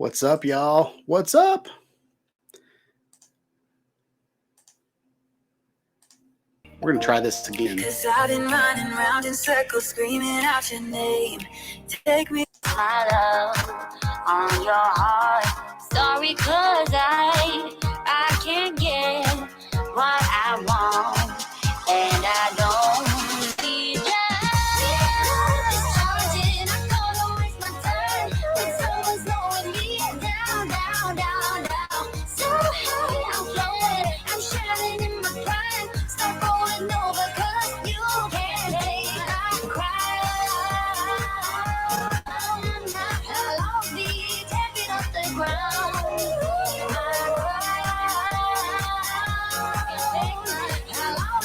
What's up, y'all? What's up? We're gonna try this again. Cause I've been running round in circles screaming out your name. Take me my love on your heart. Sorry cause I can't get what I want. And I don't need you. I'm gonna waste my time when someone's blowing me down, down, down, down. So high, I'm floating, I'm shining in my prime. Stop rolling over cause you can't take my crown. I'll be tapping off the ground. I'll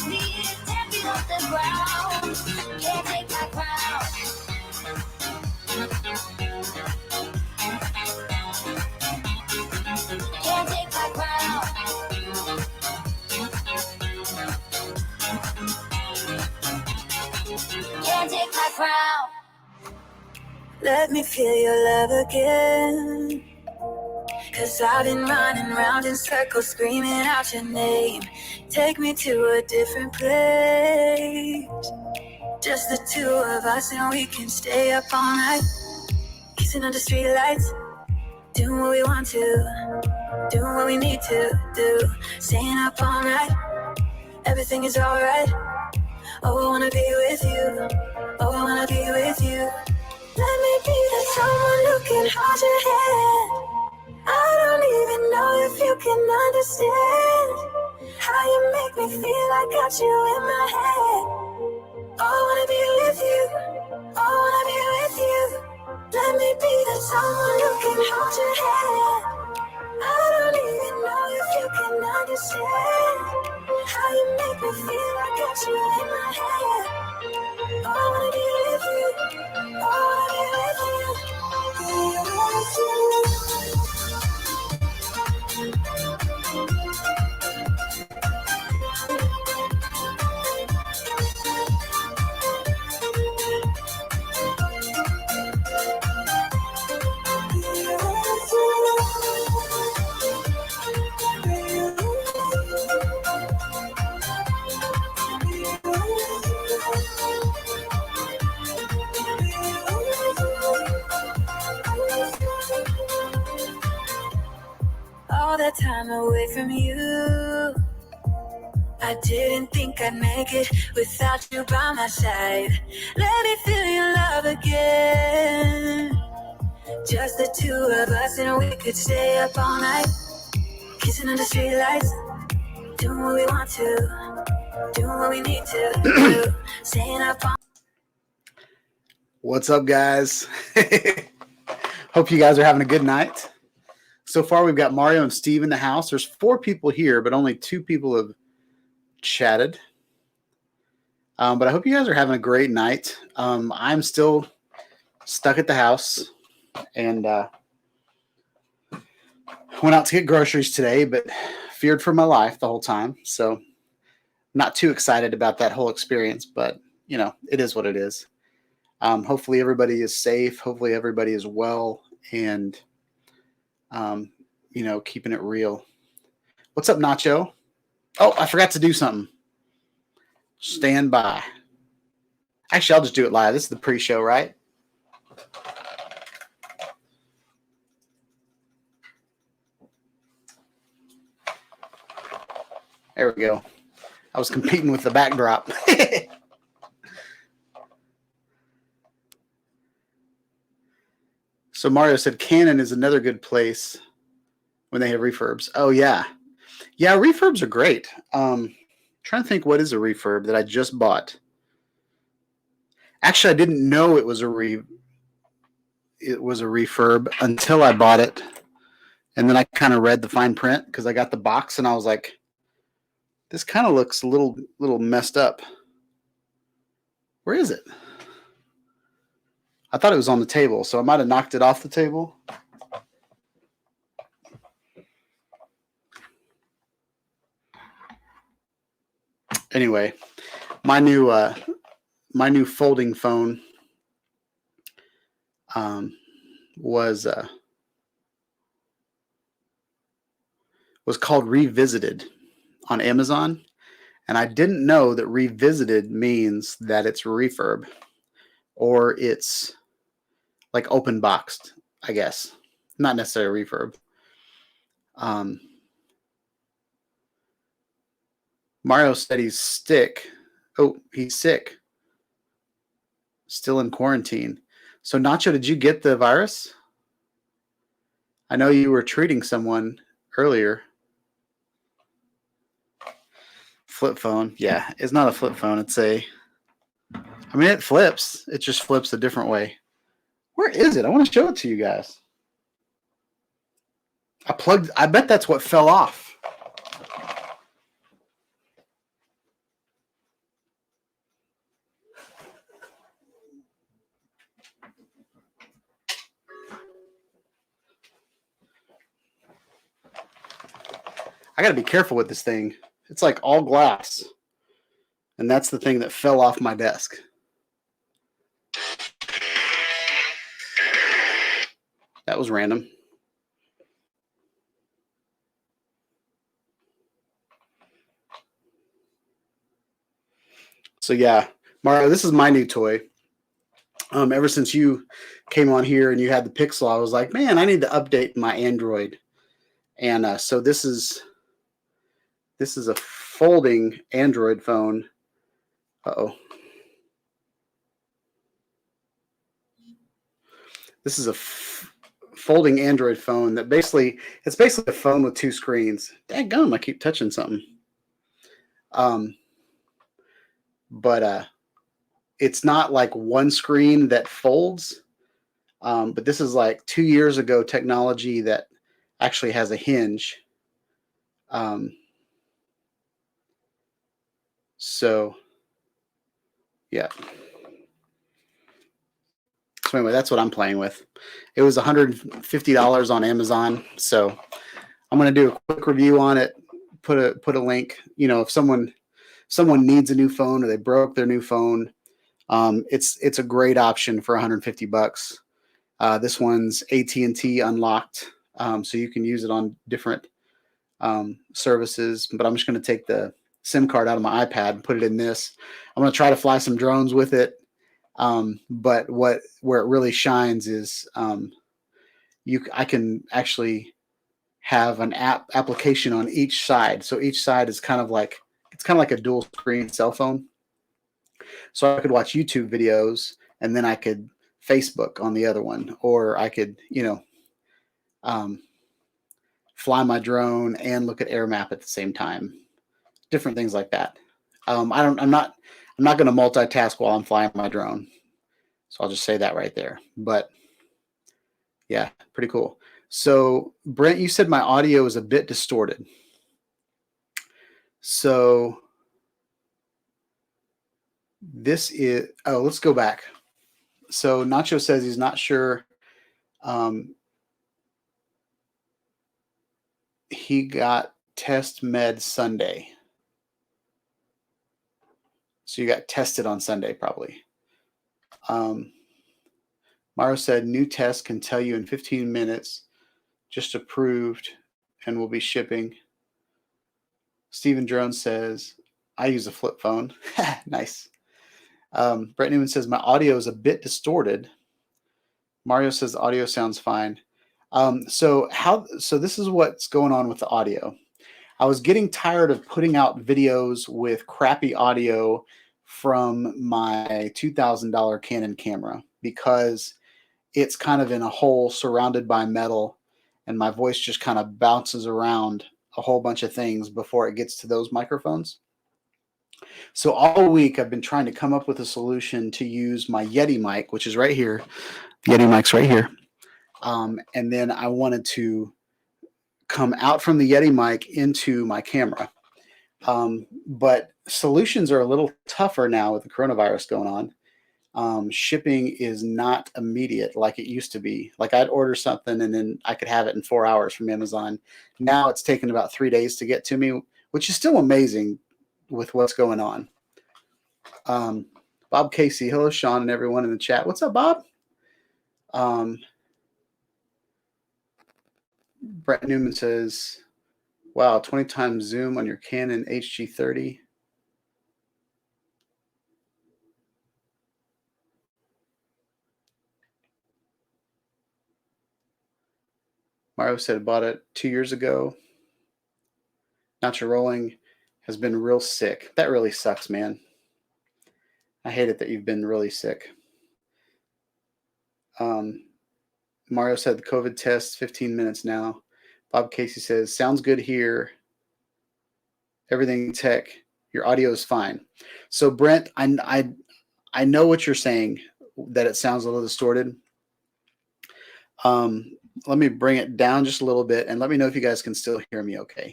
be tapping off the ground. Can't take my crown. Can't take my crown. Can't take my crown. Let me feel your love again. Cause I've been running round in circles screaming out your name. Take me to a different place. Just the two of us and we can stay up all night. Kissing under street lights. Doing what we want to. Doing what we need to do. Staying up all night. Everything is alright. Oh, I wanna be with you. Oh, I wanna be with you. Let me be that someone who can hold your hand. I don't even know if you can understand how you make me feel. I got you in my head. Oh, I wanna be with you. Oh, I wanna be with you. Let me be that someone who can hold your hand. I don't even know if you can understand how you make me feel. I got you in my head. Oh, I wanna be with you. Oh, I wanna be with you. Be with you. All that time away from you, I didn't think I'd make it without you by my side. Let me feel your love again. Just the two of us and we could stay up all night. Kissing under street lights. Doing what we want to. Doing what we need to do. Staying up all. What's up, guys? Hope you guys are having a good night. So far, we've got Mario and Steve in the house. There's 4 people here, but only 2 people have chatted. But I hope you guys are having a great night. I'm still stuck at the house and went out to get groceries today, but feared for my life the whole time. So not too excited about that whole experience, but you know, it is what it is. Hopefully everybody is safe. Hopefully everybody is well and you know, keeping it real. What's up, Nacho? Oh, I forgot to do something. Stand by. Actually, I'll just do it live. This is the pre-show, right? There we go. I was competing with the backdrop. So Mario said Canon is another good place when they have refurbs. Oh, yeah. Yeah, refurbs are great. Trying to think what is a refurb that I just bought. Actually, I didn't know it was a refurb until I bought it. And then I kind of read the fine print because I got the box and I was like, this kind of looks a little messed up. Where is it? I thought it was on the table, so I might have knocked it off the table. Anyway, my new folding phone was was called Revisited on Amazon. And I didn't know that revisited means that it's refurb or it's like open boxed, I guess. Not necessarily refurb. Um, Mario said he's sick. Oh, he's sick. Still in quarantine. So, Nacho, did you get the virus? I know you were treating someone earlier. Flip phone. Yeah, it's not a flip phone. It's a. I mean, it flips. It just flips a different way. Where is it? I want to show it to you guys. I bet that's what fell off. I got to be careful with this thing. It's like all glass. And that's the thing that fell off my desk. That was random. So yeah, Mario, this is my new toy. Ever since you came on here and you had the Pixel, I was like, man, I need to update my Android. And so this is a folding Android phone. Uh-oh. This is a folding Android phone that it's basically a phone with two screens. Daggum, I keep touching something. But it's not like one screen that folds. But this is like 2 years ago technology that actually has a hinge. So yeah. So anyway, that's what I'm playing with. It was $150 on Amazon. So I'm going to do a quick review on it. Put a link. You know, if someone needs a new phone or they broke their new phone, it's a great option for $150. This one's AT&T unlocked, so you can use it on different services. But I'm just going to take the SIM card out of my iPad and put it in this. I'm going to try to fly some drones with it. But where it really shines is I can actually have an application on each side. So each side is kind of like a dual screen cell phone. So I could watch YouTube videos and then I could Facebook on the other one, or I could, fly my drone and look at air map at the same time. Different things like that. I'm not going to multitask while I'm flying my drone. So I'll just say that right there. But yeah, pretty cool. So Brent, you said my audio is a bit distorted. So let's go back. So Nacho says he's not sure. He got test med Sunday. So you got tested on Sunday, probably. Mara said new test can tell you in 15 minutes, just approved and will be shipping. Stephen Jones says, I use a flip phone. Nice. Brett Newman says, my audio is a bit distorted. Mario says the audio sounds fine. So this is what's going on with the audio. I was getting tired of putting out videos with crappy audio from my $2,000 Canon camera because it's kind of in a hole surrounded by metal and my voice just kind of bounces around a whole bunch of things before it gets to those microphones. So all week I've been trying to come up with a solution to use my Yeti mic, which is right here. The Yeti mic's right here. And then I wanted to come out from the Yeti mic into my camera. But solutions are a little tougher now with the coronavirus going on. Shipping is not immediate like it used to be. Like I'd order something and then I could have it in 4 hours from Amazon. Now it's taken about 3 days to get to me, which is still amazing with what's going on. Bob Casey, hello, Shawn, and everyone in the chat. What's up, Bob? Brett Newman says, Wow, 20 times zoom on your Canon HG30. Mario said bought it 2 years ago. Nacho Rolling has been real sick. That really sucks, man. I hate it that you've been really sick. Mario said the COVID test, 15 minutes now. Bob Casey says, sounds good here. Everything tech. Your audio is fine. So Brent, I know what you're saying, that it sounds a little distorted. Let me bring it down just a little bit and let me know if you guys can still hear me okay.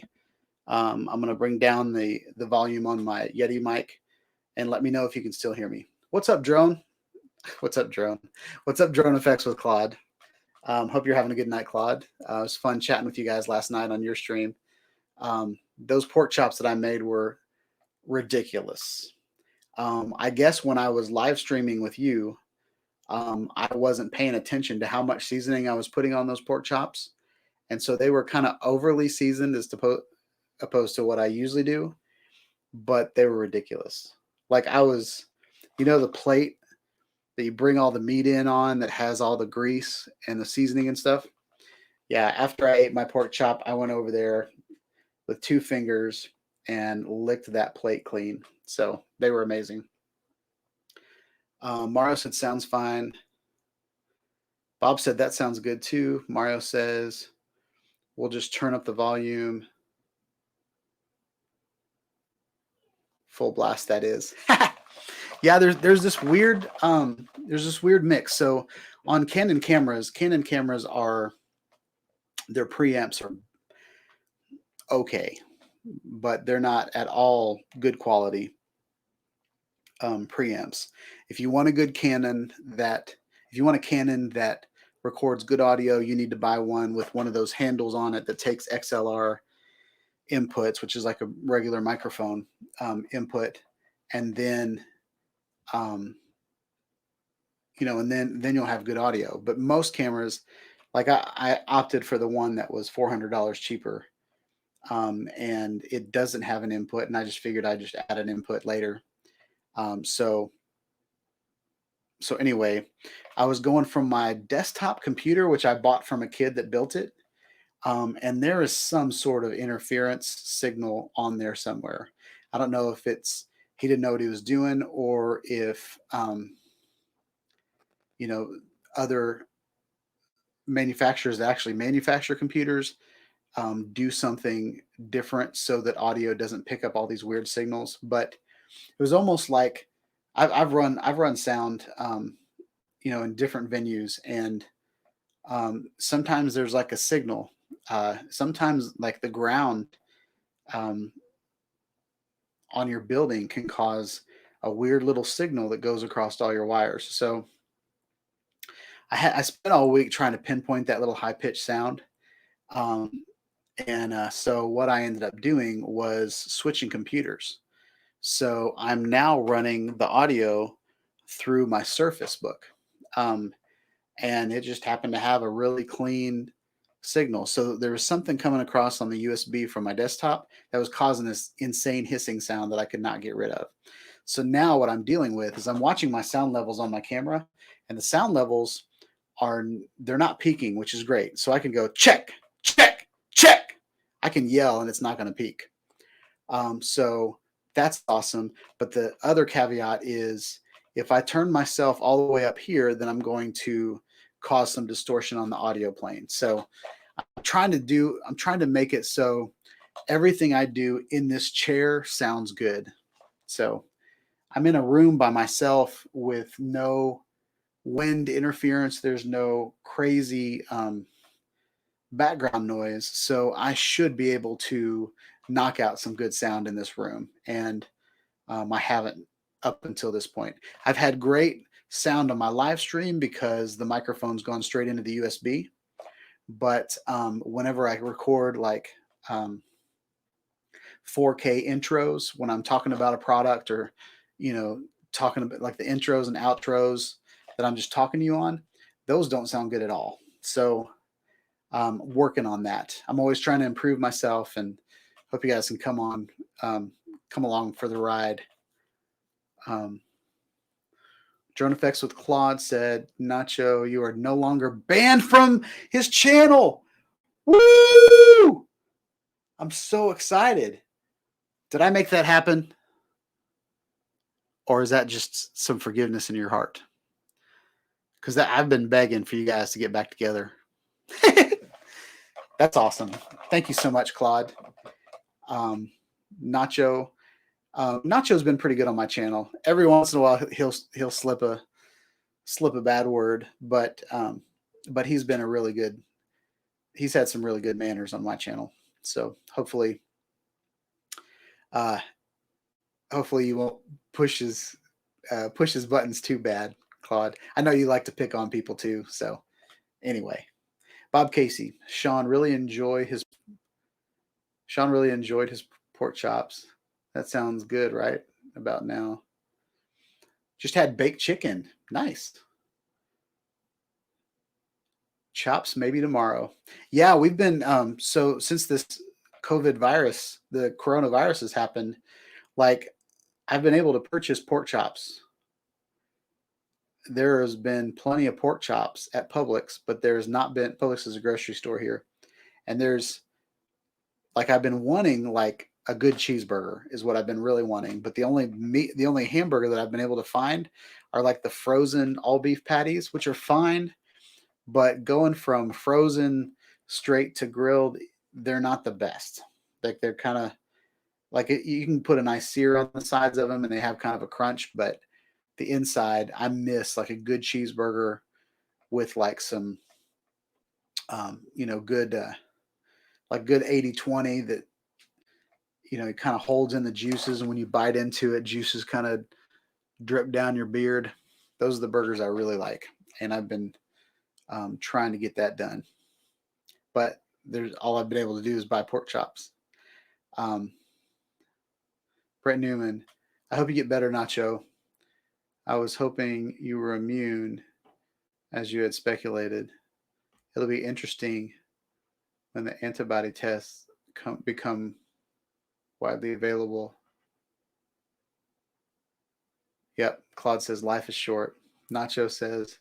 I'm going to bring down the volume on my Yeti mic and let me know if you can still hear me. What's up, Drone? What's up, Drone? What's up, Drone Effects with Claude? Hope you're having a good night, Claude. It was fun chatting with you guys last night on your stream. Those pork chops that I made were ridiculous. I guess when I was live streaming with you, I wasn't paying attention to how much seasoning I was putting on those pork chops. And so they were kind of overly seasoned as opposed to what I usually do, but they were ridiculous. Like I was, the plate that you bring all the meat in on that has all the grease and the seasoning and stuff. Yeah, after I ate my pork chop, I went over there with 2 fingers and licked that plate clean. So they were amazing. Mario said, sounds fine. Bob said, that sounds good too. Mario says, we'll just turn up the volume. Full blast, that is. Yeah, there's this weird mix. So on Canon cameras are, their preamps are okay, but they're not at all good quality preamps. If you want a Canon that records good audio, you need to buy one with one of those handles on it that takes XLR inputs, which is like a regular microphone input, and then and then you'll have good audio. But most cameras, like I opted for the one that was $400 cheaper, and it doesn't have an input, and I just figured I'd just add an input later. So anyway, I was going from my desktop computer, which I bought from a kid that built it, and there is some sort of interference signal on there somewhere. I don't know if he didn't know what he was doing, or if other manufacturers that actually manufacture computers do something different so that audio doesn't pick up all these weird signals. But it was almost like I've run sound, in different venues, and sometimes there's like a signal. Sometimes like the ground on your building can cause a weird little signal that goes across all your wires. So I spent all week trying to pinpoint that little high pitched sound. So what I ended up doing was switching computers. So I'm now running the audio through my Surface Book. And it just happened to have a really clean signal. So there was something coming across on the USB from my desktop that was causing this insane hissing sound that I could not get rid of. So now what I'm dealing with is I'm watching my sound levels on my camera, and the sound levels they're not peaking, which is great. So I can go check, check, check. I can yell and it's not going to peak. So that's awesome. But the other caveat is if I turn myself all the way up here, then I'm going to cause some distortion on the audio plane. So I'm trying to make it so everything I do in this chair sounds good. So I'm in a room by myself with no wind interference. There's no crazy background noise. So I should be able to knock out some good sound in this room. And I haven't up until this point. I've had great sound on my live stream because the microphone's gone straight into the USB. But whenever I record like 4K intros, when I'm talking about a product, or talking about like the intros and outros that I'm just talking to you on, those don't sound good at all. So working on that. I'm always trying to improve myself, and hope you guys can come along for the ride. Um, Drone Effects with Claude said, Nacho, you are no longer banned from his channel. Woo! I'm so excited. Did I make that happen? Or is that just some forgiveness in your heart? Because I've been begging for you guys to get back together. That's awesome. Thank you so much, Claude. Nacho. Nacho's been pretty good on my channel. Every once in a while, he'll slip a bad word, but he's been a really good. He's had some really good manners on my channel. So hopefully you won't push his buttons too bad, Claude. I know you like to pick on people too. So anyway, Bob Casey, Shawn really enjoyed his pork chops. That sounds good, right? About now. Just had baked chicken. Nice. Chops maybe tomorrow. Yeah, we've been so since this the coronavirus has happened, like I've been able to purchase pork chops. There has been plenty of pork chops at Publix, but there's not been. Publix is a grocery store here, and there's I've been wanting like a good cheeseburger is what I've been really wanting, but the only hamburger that I've been able to find are like the frozen all beef patties, which are fine, but going from frozen straight to grilled, they're not the best. Like they're kind of you can put a nice sear on the sides of them and they have kind of a crunch, but the inside, I miss like a good cheeseburger with like some, good, good 80/20 that, it kind of holds in the juices. And when you bite into it, juices kind of drip down your beard. Those are the burgers I really like. And I've been trying to get that done. But all I've been able to do is buy pork chops. Brett Newman, I hope you get better, Nacho. I was hoping you were immune, as you had speculated. It'll be interesting when the antibody tests become widely available. Yep, Claude says life is short. Nacho says,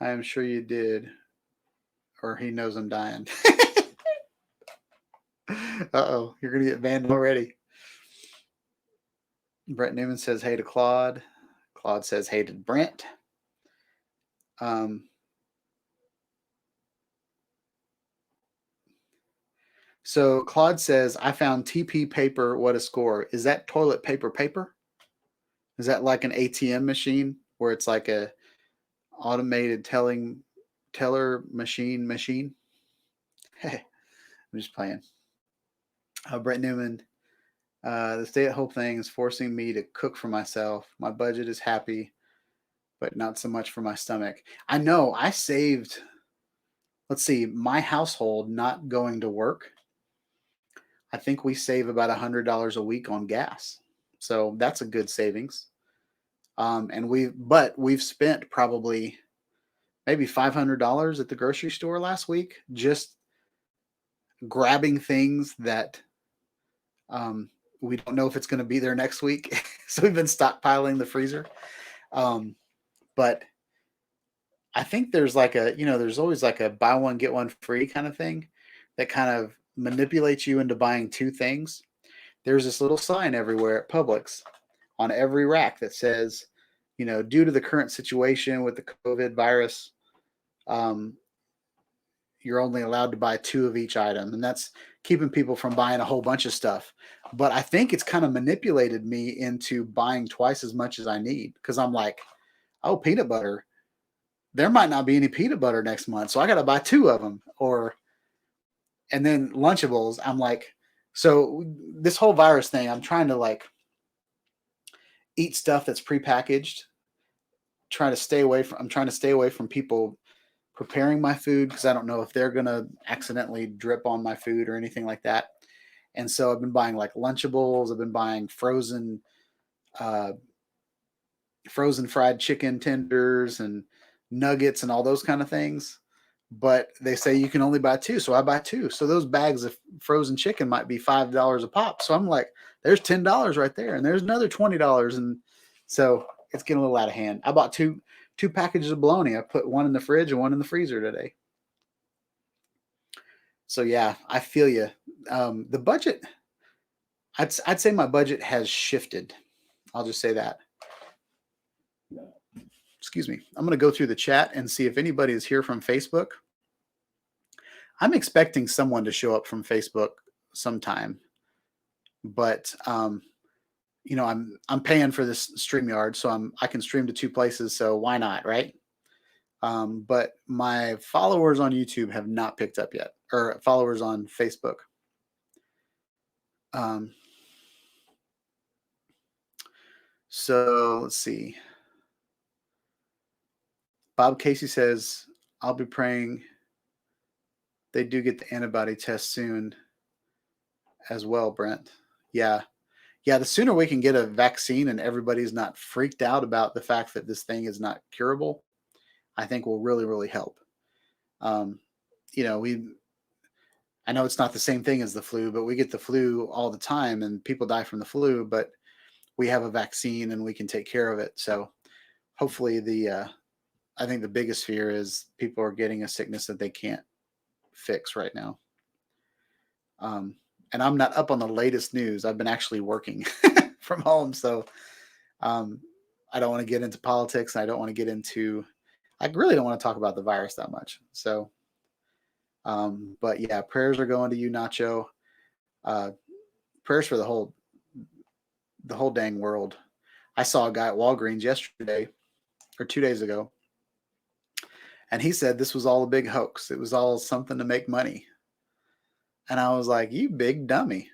I am sure you did, or he knows I'm dying. Uh-oh, you're going to get banned already. Brett Newman says hey to Claude. Claude says hey to Brent. So Claude says, I found TP paper. What a score. Is that toilet paper? Is that like an ATM machine where it's like a automated teller machine? Hey, I'm just playing. Brett Newman, the stay-at-home thing is forcing me to cook for myself. My budget is happy, but not so much for my stomach. I know. I saved, let's see, my household not going to work. I think we save about $100 a week on gas. So that's a good savings. And we've spent probably maybe $500 at the grocery store last week, just grabbing things that we don't know if it's going to be there next week. So we've been stockpiling the freezer. But I think there's there's always like a buy one, get one free kind of thing that kind of manipulates you into buying two things. There's this little sign everywhere at Publix on every rack that says, due to the current situation with the COVID virus, you're only allowed to buy two of each item. And that's keeping people from buying a whole bunch of stuff. But I think it's kind of manipulated me into buying twice as much as I need because I'm like, oh, peanut butter. There might not be any peanut butter next month. So I got to buy two of them. And then Lunchables, I'm like, so this whole virus thing, I'm trying to eat stuff that's prepackaged. I'm trying to stay away from people preparing my food because I don't know if they're going to accidentally drip on my food or anything like that. And so I've been buying like Lunchables. I've been buying frozen fried chicken tenders and nuggets and all those kind of things. but they say you can only buy two, so I buy two. So those bags of frozen chicken might be $5 a pop. So I'm like, there's $10 right there, and there's another $20, and so it's getting a little out of hand. I bought two packages of bologna. I put one in the fridge and one in the freezer today. So yeah, I feel you. The budget, I'd say my budget has shifted. I'll just say that. Excuse me. I'm going to go through the chat and see if anybody is here from Facebook. I'm expecting someone to show up from Facebook sometime, but I'm paying for this StreamYard, so I can stream to two places. So why not, right? But my followers on YouTube have not picked up yet, or followers on Facebook. So let's see. Bob Casey says, I'll be praying they do get the antibody test soon as well, Brent. Yeah. Yeah, the sooner we can get a vaccine and everybody's not freaked out about the fact that this thing is not curable, I think will really, really help. You know, I know it's not the same thing as the flu, but we get the flu all the time and people die from the flu, but we have a vaccine and we can take care of it. So hopefully I think the biggest fear is people are getting a sickness that they can't fix right now. And I'm not up on the latest news. I've been actually working from home. So I don't want to get into politics. And I don't want to get into, I really don't want to talk about the virus that much. So, but yeah, prayers are going to you, Nacho. Prayers for the whole dang world. I saw a guy at Walgreens yesterday or 2 days ago, and he said this was all a big hoax. It was all something to make money. And I was like, you big dummy.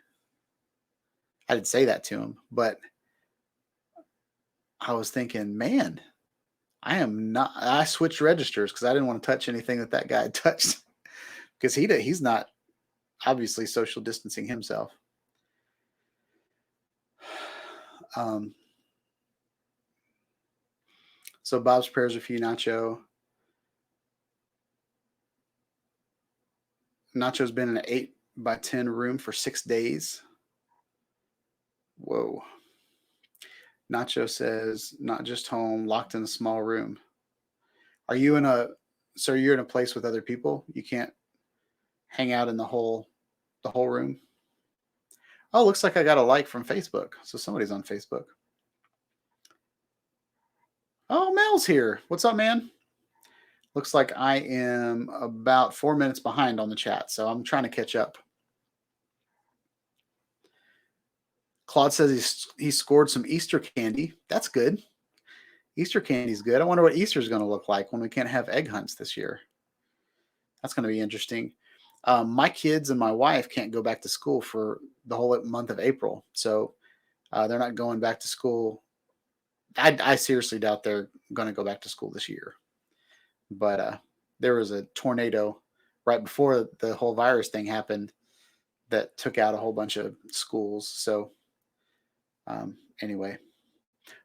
I didn't say that to him, but I was thinking, man, I switched registers because I didn't want to touch anything that guy had touched because he's not obviously social distancing himself. So Bob's prayers are for you, Nacho. Nacho's been in an 8x10 room for 6 days. Whoa. Nacho says, not just home, locked in a small room. Are you you're in a place with other people? You can't hang out in the whole room? Oh, looks like I got a like from Facebook. So somebody's on Facebook. Oh, Mel's here. What's up, man? Looks like I am about 4 minutes behind on the chat, so I'm trying to catch up. Claude says he scored some Easter candy. That's good. Easter candy's good. I wonder what Easter's going to look like when we can't have egg hunts this year. That's going to be interesting. My kids and my wife can't go back to school for the whole month of April, so they're not going back to school. I seriously doubt they're going to go back to school this year. But there was a tornado right before the whole virus thing happened that took out a whole bunch of schools. So anyway,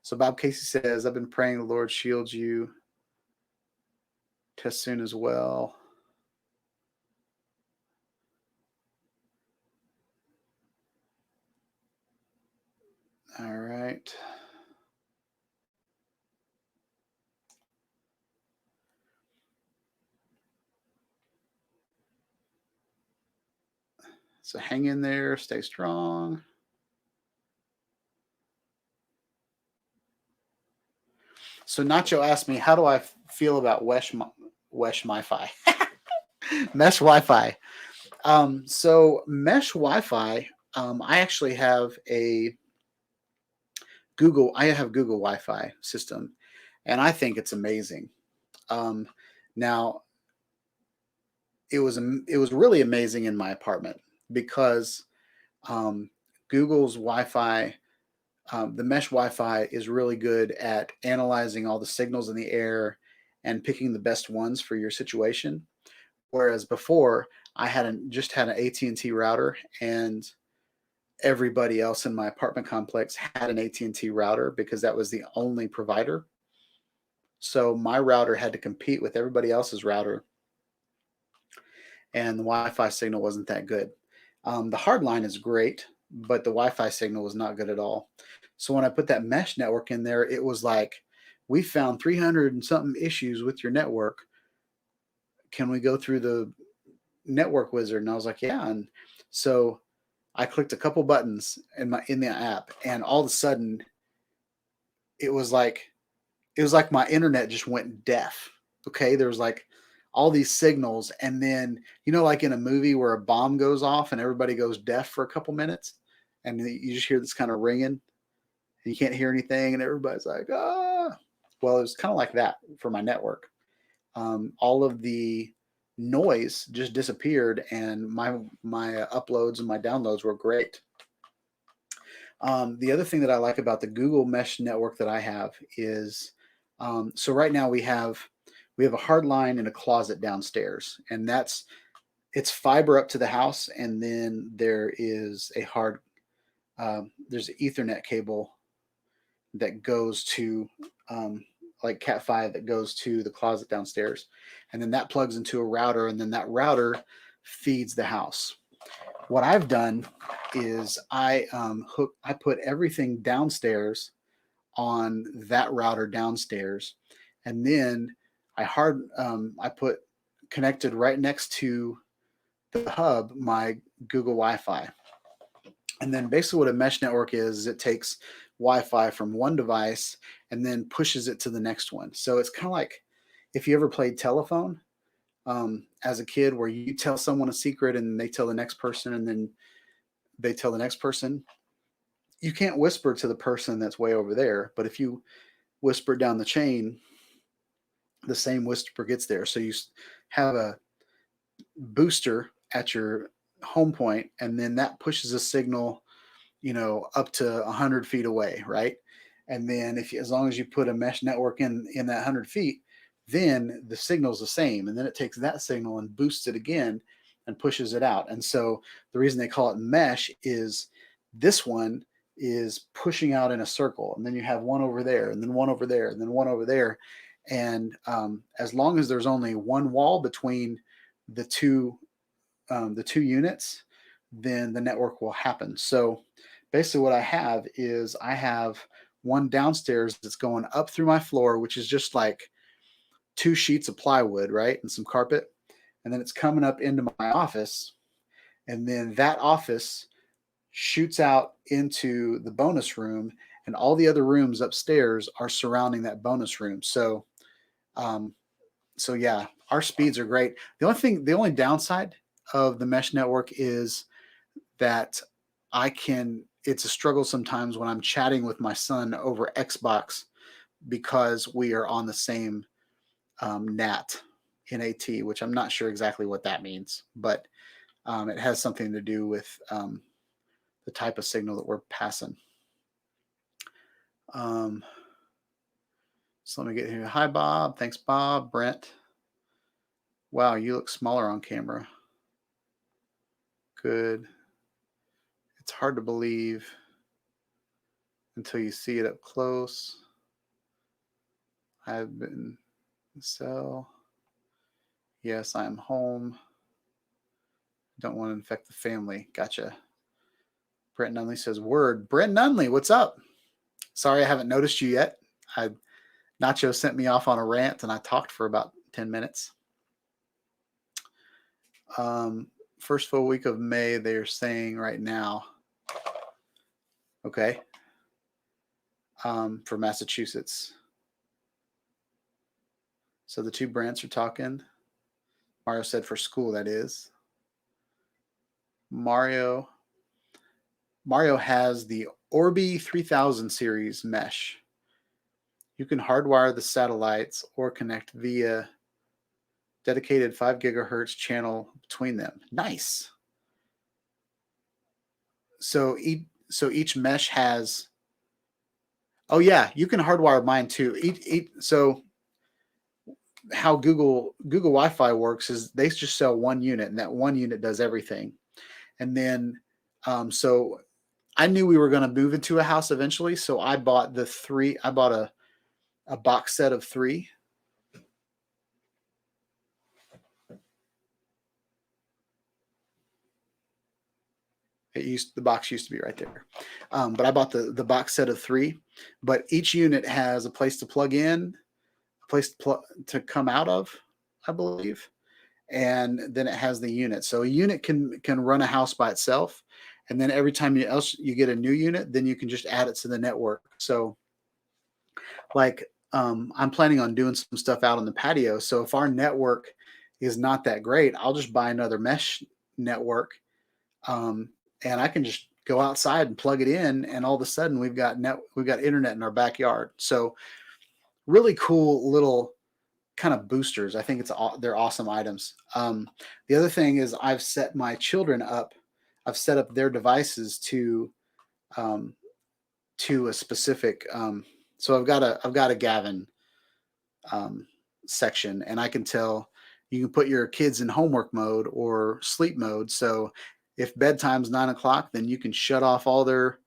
so Bob Casey says, I've been praying the Lord shields you. Test soon as well. All right. So hang in there, stay strong. So Nacho asked me, how do I feel about Mesh Wi-Fi? Mesh Wi-Fi. So Mesh Wi-Fi, I actually have Google Wi-Fi system, and I think it's amazing. Now, it was really amazing in my apartment because Google's Wi-Fi, the mesh Wi-Fi is really good at analyzing all the signals in the air and picking the best ones for your situation. Whereas before, I just had an AT&T router, and everybody else in my apartment complex had an AT&T router because that was the only provider. So my router had to compete with everybody else's router and the Wi-Fi signal wasn't that good. The hard line is great, but the Wi-Fi signal was not good at all. So when I put that mesh network in there, it was like, we found 300 and something issues with your network. Can we go through the network wizard? And I was like, yeah. And so I clicked a couple buttons in the app, and all of a sudden it was like my internet just went deaf. Okay, there was like all these signals, and then like in a movie where a bomb goes off and everybody goes deaf for a couple minutes, and you just hear this kind of ringing, and you can't hear anything, and everybody's like, ah. Well, it was kind of like that for my network. All of the noise just disappeared, and my uploads and my downloads were great. The other thing that I like about the Google Mesh network that I have is, so right now we have a hard line in a closet downstairs, and it's fiber up to the house, and then there is a there's an Ethernet cable that goes to like Cat5 that goes to the closet downstairs, and then that plugs into a router, and then that router feeds the house. What I've done is I put everything downstairs on that router downstairs, and then I put connected right next to the hub my Google Wi-Fi. And then basically what a mesh network is it takes Wi-Fi from one device and then pushes it to the next one. So it's kind of like if you ever played telephone as a kid, where you tell someone a secret and they tell the next person, and then they tell the next person. You can't whisper to the person that's way over there, but if you whisper down the chain, the same whisper gets there. So you have a booster at your home point, and then that pushes a signal, up to 100 feet away, right? And then as long as you put a mesh network in that 100 feet, then the signal's the same, and then it takes that signal and boosts it again and pushes it out. And so the reason they call it mesh is this one is pushing out in a circle, and then you have one over there, and then one over there, and then one over there. And as long as there's only one wall between the two units, then the network will happen. So basically what I have is I have one downstairs that's going up through my floor, which is just like 2 sheets of plywood, right? And some carpet. And then it's coming up into my office. And then that office shoots out into the bonus room, and all the other rooms upstairs are surrounding that bonus room. So, yeah, our speeds are great. The only downside of the mesh network is that it's a struggle sometimes when I'm chatting with my son over Xbox, because we are on the same NAT, which I'm not sure exactly what that means, but it has something to do with the type of signal that we're passing. So let me get here. Hi, Bob. Thanks, Bob. Brent. Wow, you look smaller on camera. Good. It's hard to believe until you see it up close. I've been yes, I'm home. Don't want to infect the family. Gotcha. Brent Nunley says, word. Brent Nunley, what's up? Sorry I haven't noticed you yet. Nacho sent me off on a rant, and I talked for about 10 minutes. First full week of May, they're saying right now. Okay. For Massachusetts. So the two Brants are talking. Mario said for school, that is. Mario has the Orbi 3000 series mesh. You can hardwire the satellites or connect via dedicated 5 gigahertz channel between them. Nice. So each mesh has. Oh yeah, you can hardwire mine too. So how Google Wi-Fi works is they just sell one unit, and that one unit does everything. And then, so I knew we were going to move into a house eventually, so I bought a box set of 3. The box used to be right there. But I bought the box set of 3. But each unit has a place to plug in, a place to come out of, I believe, and then it has the unit. So a unit can run a house by itself, and then every time you get a new unit, then you can just add it to the network. So like I'm planning on doing some stuff out on the patio. So if our network is not that great, I'll just buy another mesh network, um, and I can just go outside and plug it in, and all of a sudden we've got internet in our backyard. So really cool little kind of boosters. I think they're awesome items. The other thing is I've set my children up. I've set up their devices um, to a specific. So I've got a Gavin um, section, and I can tell you can put your kids in homework mode or sleep mode. So if bedtime's 9 o'clock, then you can shut off all their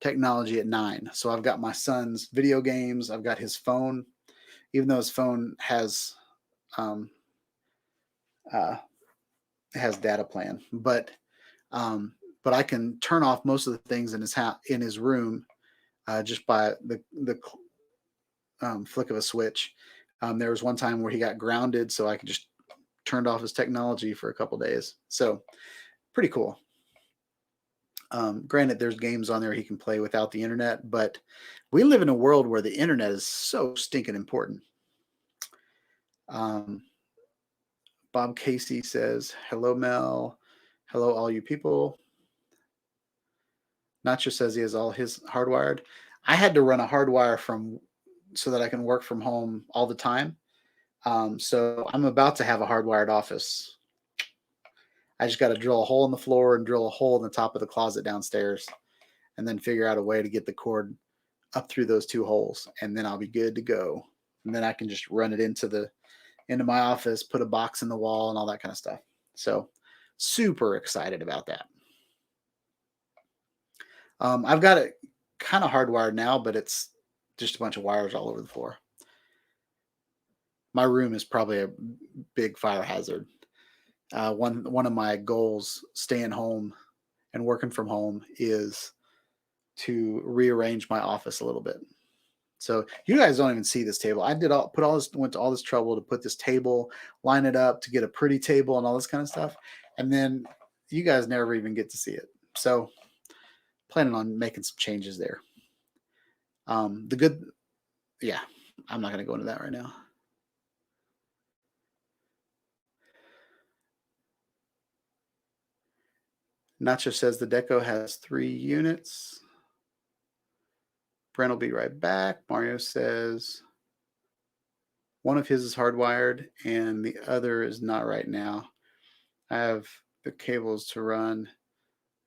technology at 9. So I've got my son's video games. I've got his phone, even though his phone um, has data plan, but I can turn off most of the things in his room just by the flick of a switch. There was one time where he got grounded, so I could just turned off his technology for a couple days. So pretty cool. Granted, there's games on there he can play without the internet, but we live in a world where the internet is so stinking important. Bob Casey says, hello, Mel. Hello, all you people. Nacho says he has all his hardwired. I had to run a hardwire so that I can work from home all the time. So I'm about to have a hardwired office. I just got to drill a hole in the floor and drill a hole in the top of the closet downstairs, and then figure out a way to get the cord up through those 2 holes, and then I'll be good to go. And then I can just run it into my office, put a box in the wall, and all that kind of stuff. So super excited about that. I've got it kind of hardwired now, but it's just a bunch of wires all over the floor. My room is probably a big fire hazard. One of my goals staying home and working from home is to rearrange my office a little bit. So you guys don't even see this table. Went to all this trouble to put this table, line it up to get a pretty table and all this kind of stuff. And then you guys never even get to see it. So planning on making some changes there. I'm not going to go into that right now. Nacho says the deco has 3 units. Brent will be right back. Mario says one of his is hardwired and the other is not right now. I have the cables to run.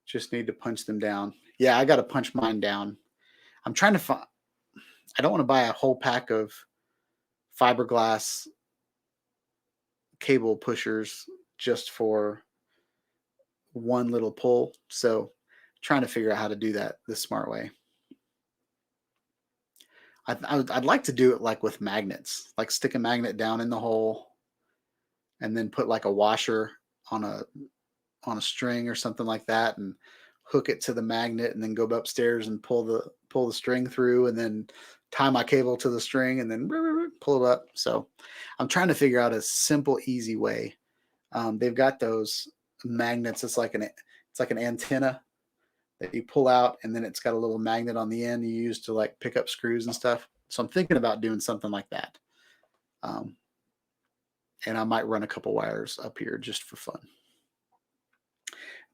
Just need to punch them down. Yeah, I got to punch mine down. I'm trying to find. I don't want to buy a whole pack of fiberglass cable pushers just for one little pull. So trying to figure out how to do that the smart way. I'd like to do it like with magnets, like stick a magnet down in the hole and then put like a washer on a string or something like that and hook it to the magnet and then go upstairs and pull the string through and then tie my cable to the string and then pull it up. So I'm trying to figure out a simple, easy way. They've got those magnets. It's like an antenna that you pull out, and then it's got a little magnet on the end you use to like pick up screws and stuff. So I'm thinking about doing something like that. And I might run a couple wires up here just for fun.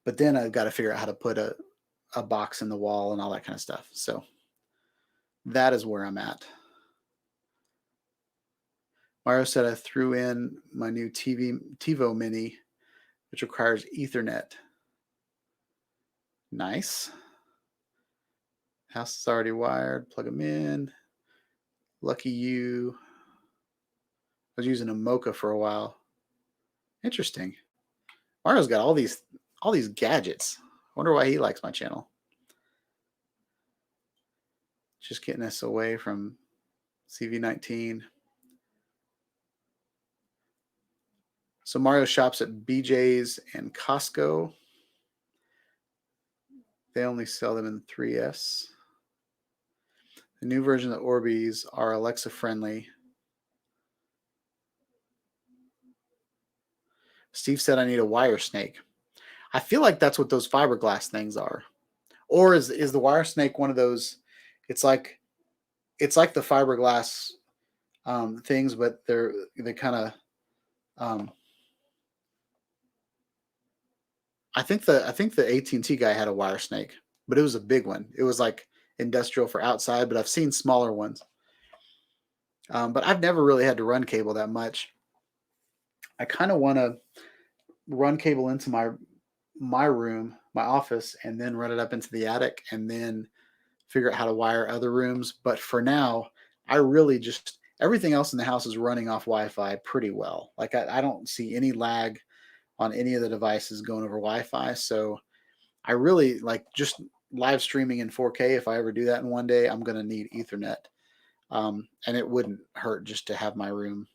But then I've got to figure out how to put a box in the wall and all that kind of stuff. So that is where I'm at. Mario said I threw in my new TiVo Mini, which requires Ethernet. Nice. House is already wired. Plug them in. Lucky you. I was using a Mocha for a while. Interesting. Mario's got all these gadgets. I wonder why he likes my channel. Just getting us away from CV19. So Mario shops at BJ's and Costco. they only sell them in 3S. The new version of the Orbeez are Alexa friendly. Steve said I need a wire snake. I feel like that's what those fiberglass things are. Or is the wire snake one of those? It's like the fiberglass things, but they kind of. I think the AT&T guy had a wire snake, but it was a big one. It was like industrial for outside, but I've seen smaller ones. But I've never really had to run cable that much. I kind of want to run cable into my room, my office, and then run it up into the attic, and then figure out how to wire other rooms. But for now, I really just everything else in the house is running off Wi-Fi pretty well. Like I don't see any lag on any of the devices going over Wi-Fi. So I really like just live streaming in 4K. If I ever do that in one day, I'm going to need Ethernet. And it wouldn't hurt just to have my room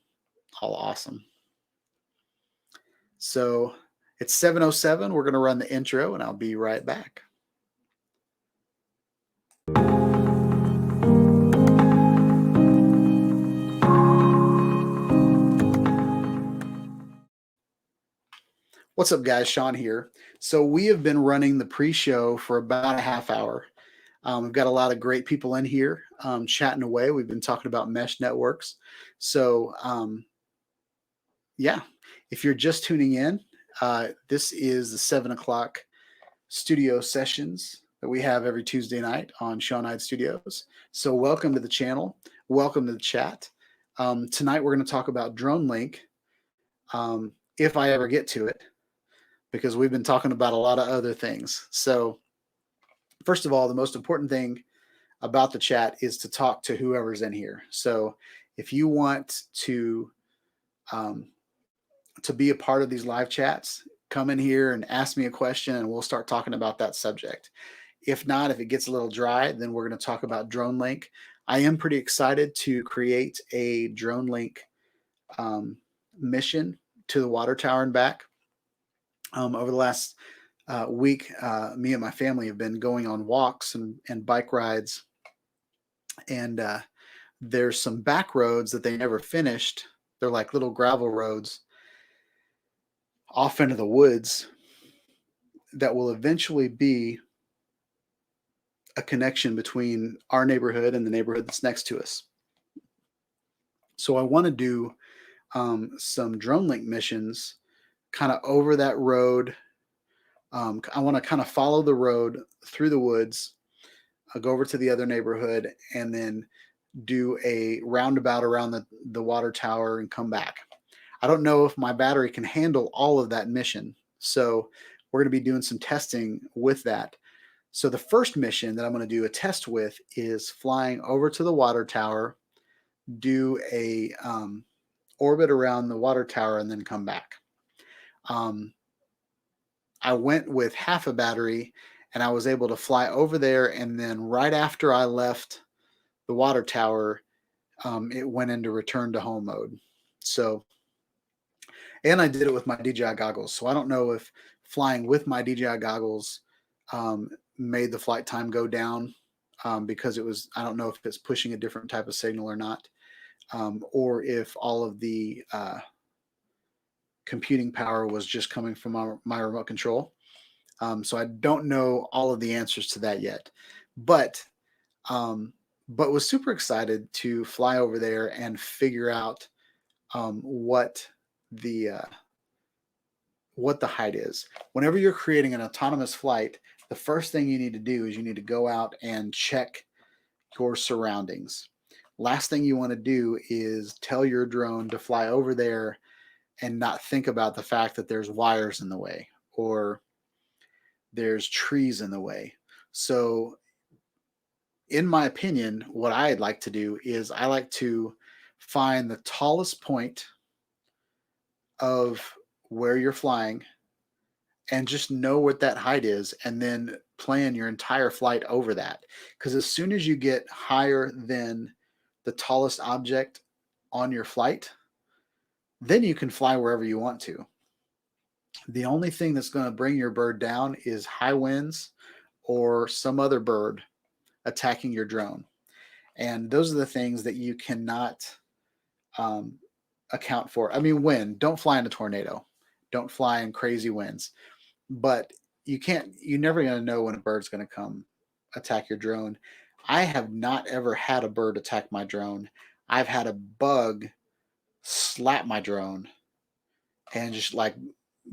all awesome. So it's 7:07. We're going to run the intro, and I'll be right back. What's up, guys? Shawn here. So we have been running the pre-show for about a half hour. We've got a lot of great people in here chatting away. We've been talking about mesh networks. So yeah, if you're just tuning in, this is the 7 o'clock studio sessions that we have every Tuesday night on Shawn Ide Studios. So welcome to the channel. Welcome to the chat. Tonight we're going to talk about DroneLink, if I ever get to it, because we've been talking about a lot of other things. So first of all, the most important thing about the chat is to talk to whoever's in here. So if you want to be a part of these live chats, come in here and ask me a question, and we'll start talking about that subject. If not, if it gets a little dry, then we're going to talk about DroneLink. I am pretty excited to create a DroneLink mission to the water tower and back. Over the last week, me and my family have been going on walks and bike rides, and there's some back roads that they never finished. They're like little gravel roads off into the woods that will eventually be a connection between our neighborhood and the neighborhood that's next to us. So I want to do some DroneLink missions kind of over that road. I want to kind of follow the road through the woods, go over to the other neighborhood, and then do a roundabout around the water tower and come back. I don't know if my battery can handle all of that mission. So we're going to be doing some testing with that. So the first mission that I'm going to do a test with is flying over to the water tower, do a orbit around the water tower, and then come back. I went with half a battery, and I was able to fly over there, and then right after I left the water tower, it went into return to home mode. So, and I did it with my DJI goggles. So I don't know if flying with my DJI goggles made the flight time go down because it was, I don't know if it's pushing a different type of signal or not, or if all of the computing power was just coming from my remote control. So I don't know all of the answers to that yet, but was super excited to fly over there and figure out what the height is. Whenever you're creating an autonomous flight, the first thing you need to do is you need to go out and check your surroundings. Last thing you want to do is tell your drone to fly over there and not think about the fact that there's wires in the way or there's trees in the way. So in my opinion, what I'd like to do is I like to find the tallest point of where you're flying and just know what that height is, and then plan your entire flight over that. Because as soon as you get higher than the tallest object on your flight, then you can fly wherever you want to. The only thing that's going to bring your bird down is high winds or some other bird attacking your drone. And those are the things that you cannot account for. I mean, wind, don't fly in a tornado, don't fly in crazy winds, but you're never going to know when a bird's going to come attack your drone. I have not ever had a bird attack my drone. I've had a bug slap my drone and just like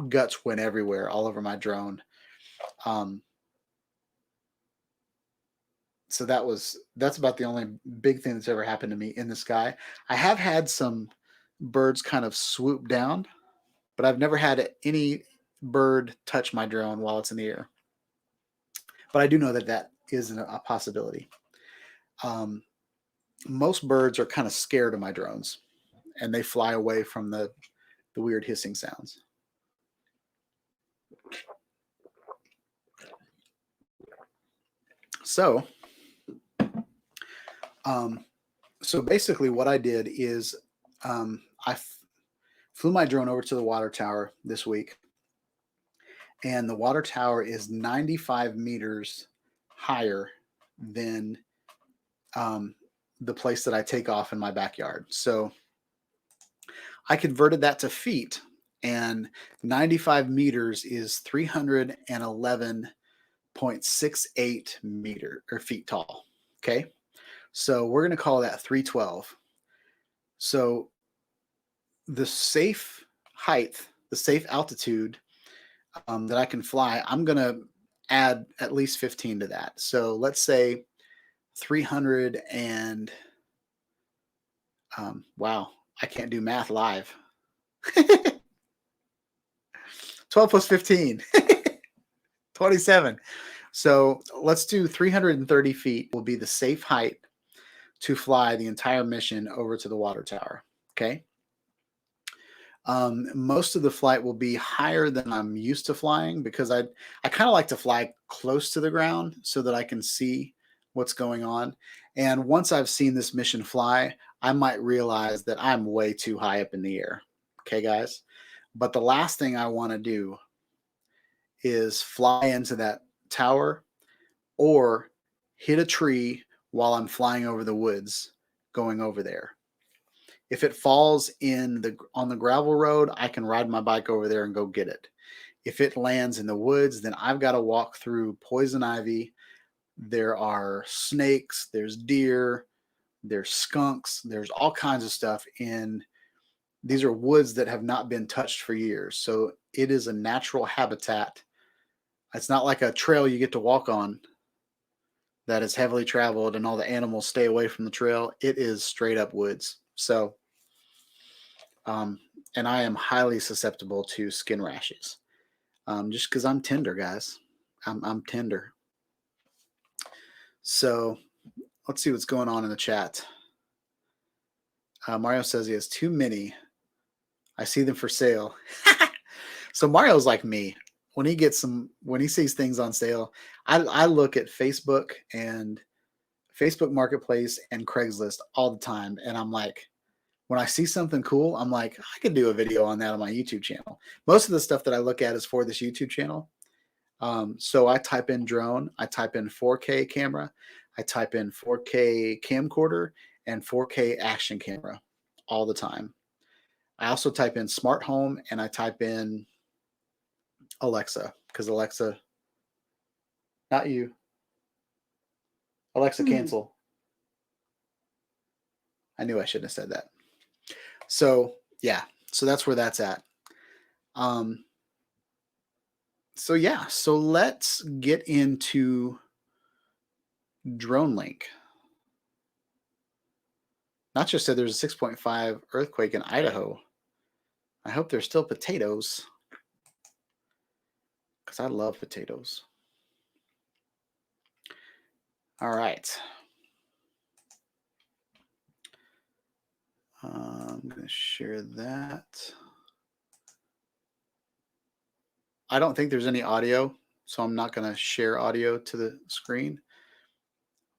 guts went everywhere all over my drone. So that's about the only big thing that's ever happened to me in the sky. I have had some birds kind of swoop down, but I've never had any bird touch my drone while it's in the air. But I do know that that is a possibility. Most birds are kind of scared of my drones, and they fly away from the weird hissing sounds. So, so basically, what I did is I flew my drone over to the water tower this week, and the water tower is 95 meters higher than the place that I take off in my backyard. So I converted that to feet, and 95 meters is 311.68 meter or feet tall. Okay. So we're going to call that 312. So the safe height, the safe altitude that I can fly, I'm going to add at least 15 to that. So let's say 300 and wow, I can't do math live. 12 plus 15, 27. So let's do 330 feet will be the safe height to fly the entire mission over to the water tower. Okay. Most of the flight will be higher than I'm used to flying because I kind of like to fly close to the ground so that I can see what's going on. And once I've seen this mission fly, I might realize that I'm way too high up in the air. Okay, guys. But the last thing I want to do is fly into that tower or hit a tree while I'm flying over the woods going over there. If it falls on the gravel road, I can ride my bike over there and go get it. If it lands in the woods, then I've got to walk through poison ivy. There are snakes, there's deer, there's skunks, there's all kinds of stuff in these are woods that have not been touched for years. So it is a natural habitat. It's not like a trail you get to walk on that is heavily traveled and all the animals stay away from the trail. It is straight up woods. So, and I am highly susceptible to skin rashes, just because I'm tender, guys. I'm tender. So let's see what's going on in the chat. Mario says he has too many. I see them for sale. So Mario's like me. When he sees things on sale, I look at Facebook and Facebook Marketplace and Craigslist all the time. And I'm like, when I see something cool, I'm like, I could do a video on that on my YouTube channel. Most of the stuff that I look at is for this YouTube channel. So I type in drone, I type in 4K camera, I type in 4K camcorder and 4K action camera all the time. I also type in smart home and I type in Alexa, because Alexa, not you. Alexa, cancel. I knew I shouldn't have said that. So yeah, so that's where that's at. So yeah, so let's get into DroneLink. Nacho said there's a 6.5 earthquake in Idaho. I hope there's still potatoes, because I love potatoes. All right. I'm going to share that. I don't think there's any audio, so I'm not going to share audio to the screen.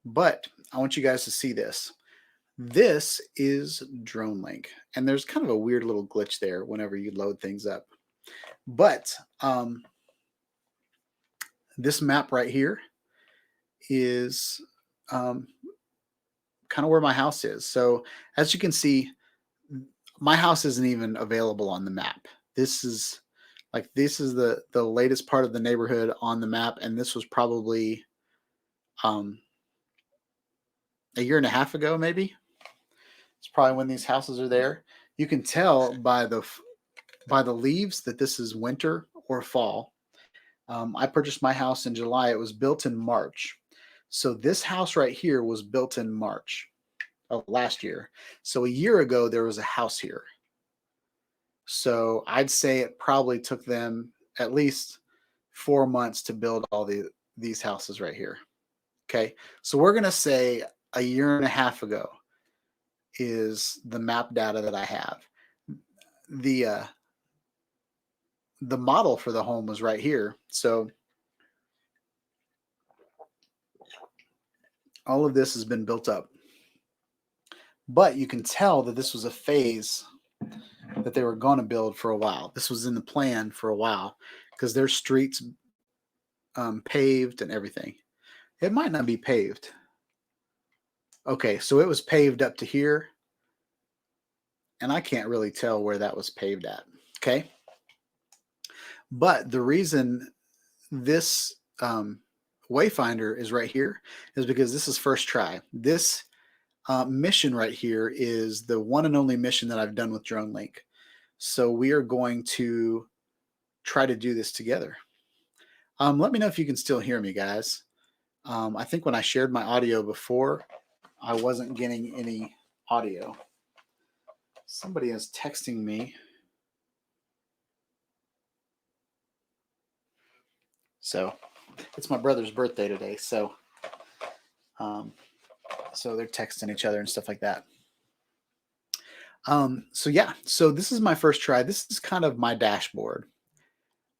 But I want you guys to see this. This is DroneLink, and there's kind of a weird little glitch there whenever you load things up. But this map right here is kind of where my house is. So as you can see, my house isn't even available on the map. This is the latest part of the neighborhood on the map, and this was probably um, a year and a half ago, maybe. It's probably when these houses are there. You can tell by the leaves that this is winter or fall. I purchased my house in July. It was built in March. So this house right here was built in March of last year. So a year ago, there was a house here. So I'd say it probably took them at least 4 months to build all these houses right here. Okay. So we're going to say a year and a half ago is the map data that I have. The model for the home was right here. So all of this has been built up. But you can tell that this was a phase that they were going to build for a while. This was in the plan for a while because there's streets paved and everything. It might not be paved. Okay, so it was paved up to here, and I can't really tell where that was paved at. Okay, but the reason this wayfinder is right here is because this is first try. This mission right here is the one and only mission that I've done with DroneLink. So we are going to try to do this together. Let me know if you can still hear me, guys. I think when I shared my audio before, I wasn't getting any audio. Somebody is texting me. So it's my brother's birthday today. So they're texting each other and stuff like that. So yeah, so this is my first try. This is kind of my dashboard.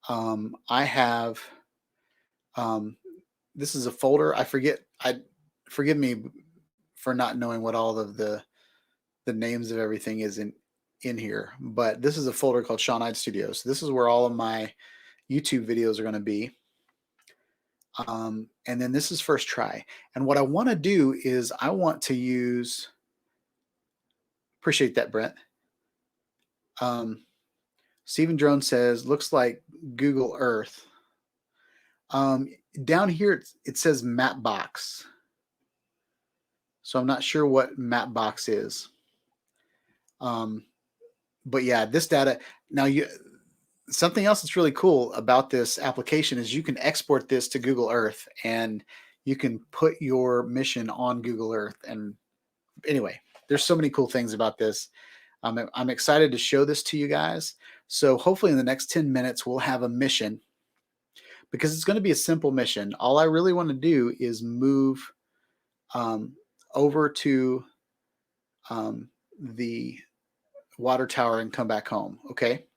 I have, this is a folder. Forgive me for not knowing what all of the names of everything is in here, but this is a folder called Shawn Ide Studios. So this is where all of my YouTube videos are going to be. And then this is first try. And what I want to do is I want to use, appreciate that, Brent. Stephen Drone says, looks like Google Earth. Down here, it says Mapbox. So I'm not sure what Mapbox is. But yeah, this data, now something else that's really cool about this application is you can export this to Google Earth and you can put your mission on Google Earth. And anyway, there's so many cool things about this. I'm excited to show this to you guys. So hopefully in the next 10 minutes, we'll have a mission because it's going to be a simple mission. All I really want to do is move over to the water tower and come back home. Okay.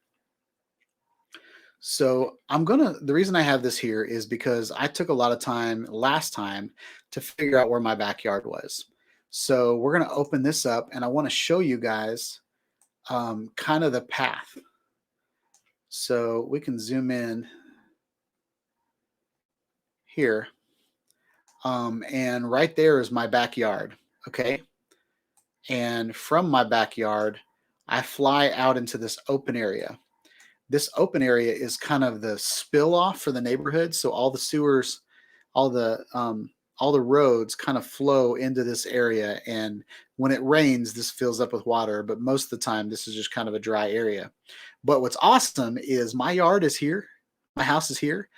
So the reason I have this here is because I took a lot of time last time to figure out where my backyard was. So we're going to open this up and I want to show you guys kind of the path. So we can zoom in here. And right there is my backyard. Okay. And from my backyard, I fly out into this open area. This open area is kind of the spill off for the neighborhood. So all the sewers, all the roads kind of flow into this area. And when it rains, this fills up with water. But most of the time, this is just kind of a dry area. But what's awesome is my yard is here. My house is here.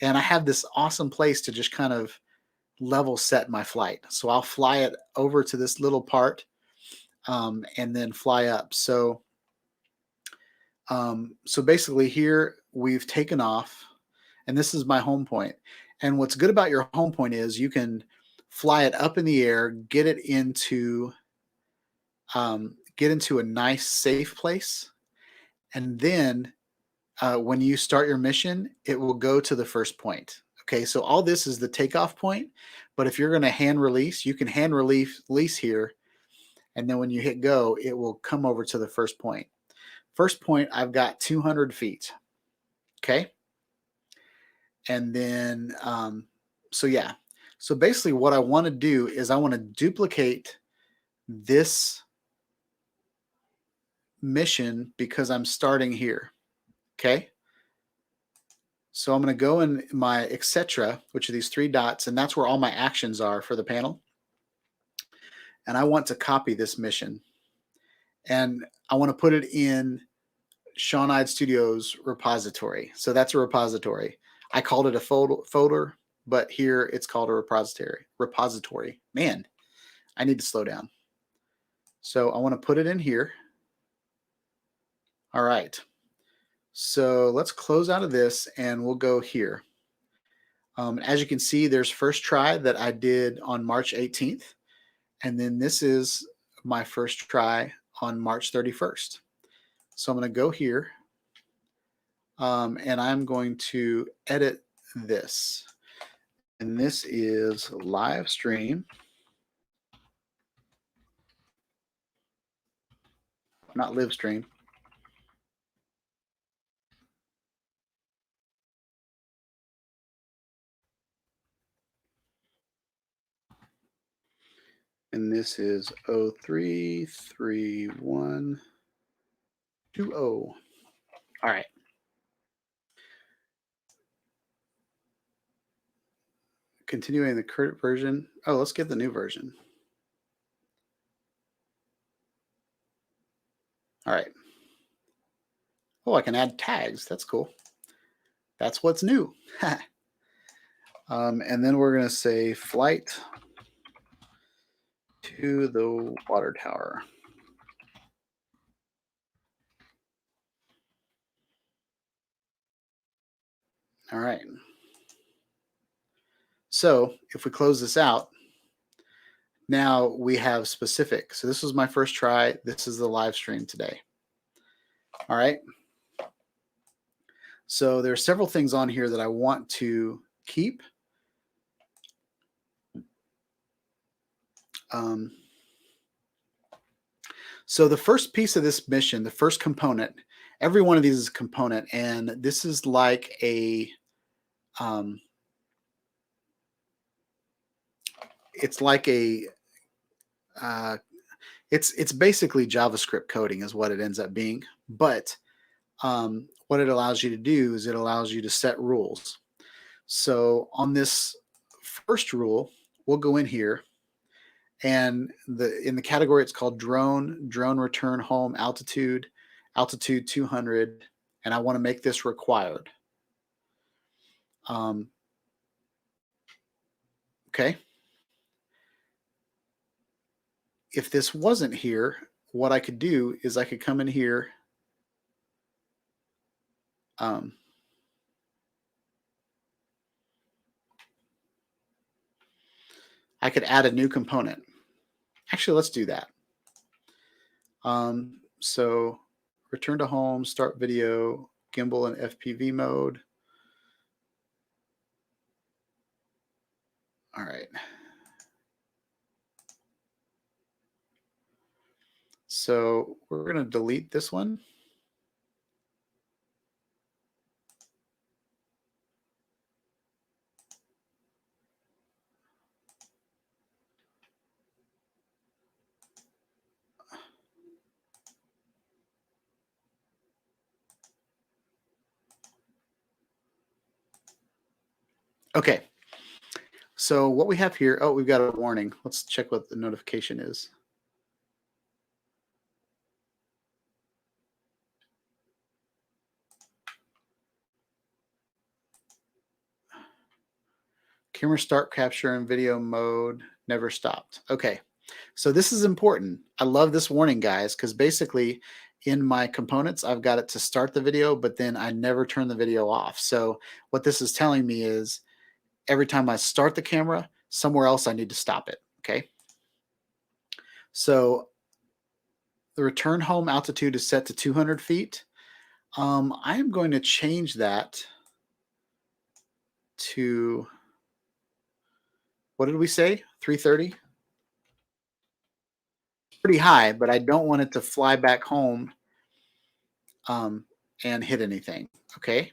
And I have this awesome place to just kind of level set my flight. So I'll fly it over to this little part and then fly up. So basically here we've taken off and this is my home point. And what's good about your home point is you can fly it up in the air, get it into a nice safe place. And then when you start your mission, it will go to the first point. Okay, so all this is the takeoff point. But if you're going to hand release, you can hand release here. And then when you hit go, it will come over to the first point. First point, I've got 200 feet. Okay. And then, so yeah. So basically what I want to do is I want to duplicate this mission because I'm starting here. Okay. So I'm going to go in my etc., which are these three dots, and that's where all my actions are for the panel. And I want to copy this mission. And I want to put it in Shawn Ide Studios repository. So that's a repository. I called it a folder, but here it's called a repository. Repository. Man, I need to slow down. So I want to put it in here. All right. So let's close out of this and we'll go here. As you can see, there's first try that I did on March 18th. And then this is my first try on March 31st. So I'm going to go here and I'm going to edit this. And this is live stream. Not live stream. And this is 033120. All right. Continuing the current version. Oh, let's get the new version. All right. Oh, I can add tags. That's cool. That's what's new. And then we're going to say flight to the water tower. All right. So if we close this out, now we have specific. So this was my first try. This is the live stream today. All right. So there are several things on here that I want to keep. So the first piece of this mission, the first component, every one of these is a component, and this is like a, it's like a, it's basically JavaScript coding is what it ends up being. But what it allows you to do is it allows you to set rules. So on this first rule, we'll go in here. And in the category, it's called drone return home altitude 200, and I want to make this required. Okay. If this wasn't here, what I could do is I could come in here. I could add a new component. Actually, let's do that. So return to home, start video, gimbal and FPV mode. All right. So we're going to delete this one. Okay. So what we have here, oh, we've got a warning. Let's check what the notification is. Camera start capture in video mode, never stopped. Okay, so this is important. I love this warning, guys, because basically in my components, I've got it to start the video, but then I never turn the video off. So what this is telling me is every time I start the camera, somewhere else I need to stop it, okay? So the return home altitude is set to 200 feet. I am going to change that to, what did we say? 330? Pretty high, but I don't want it to fly back home and hit anything, okay?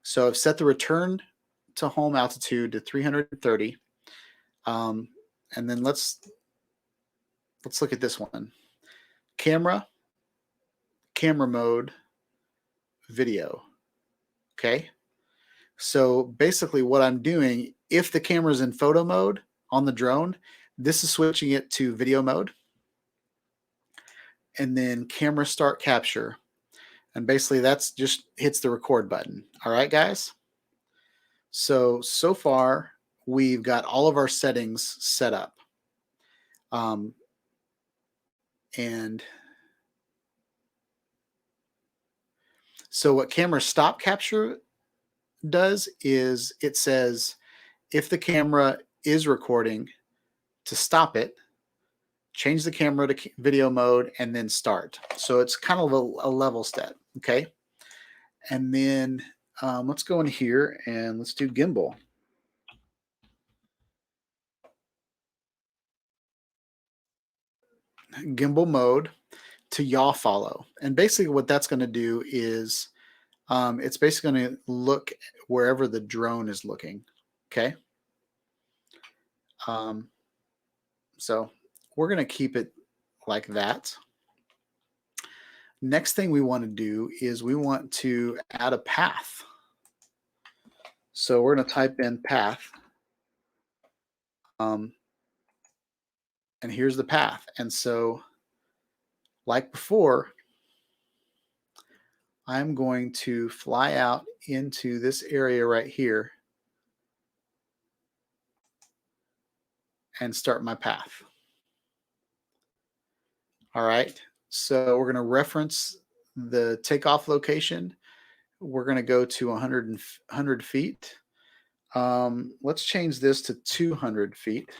So I've set the return to home altitude to 330. And then let's look at this one. Camera mode, video. Okay. So basically what I'm doing, if the camera's in photo mode on the drone, this is switching it to video mode. And then camera start capture. And basically that's just hits the record button. All right, guys. So far we've got all of our settings set up. And so what camera stop capture does is it says if the camera is recording, to stop it, change the camera to video mode, and then start. So it's kind of a level step, okay? And then let's go in here and let's do gimbal. Gimbal mode to yaw follow. And basically what that's going to do is it's basically going to look wherever the drone is looking, okay? So we're going to keep it like that. Next thing we want to do is we want to add a path. So we're going to type in path. And here's the path. And so like before, I'm going to fly out into this area right here and start my path. All right. So we're going to reference the takeoff location. We're going to go to 100 feet. Let's change this to 200 feet.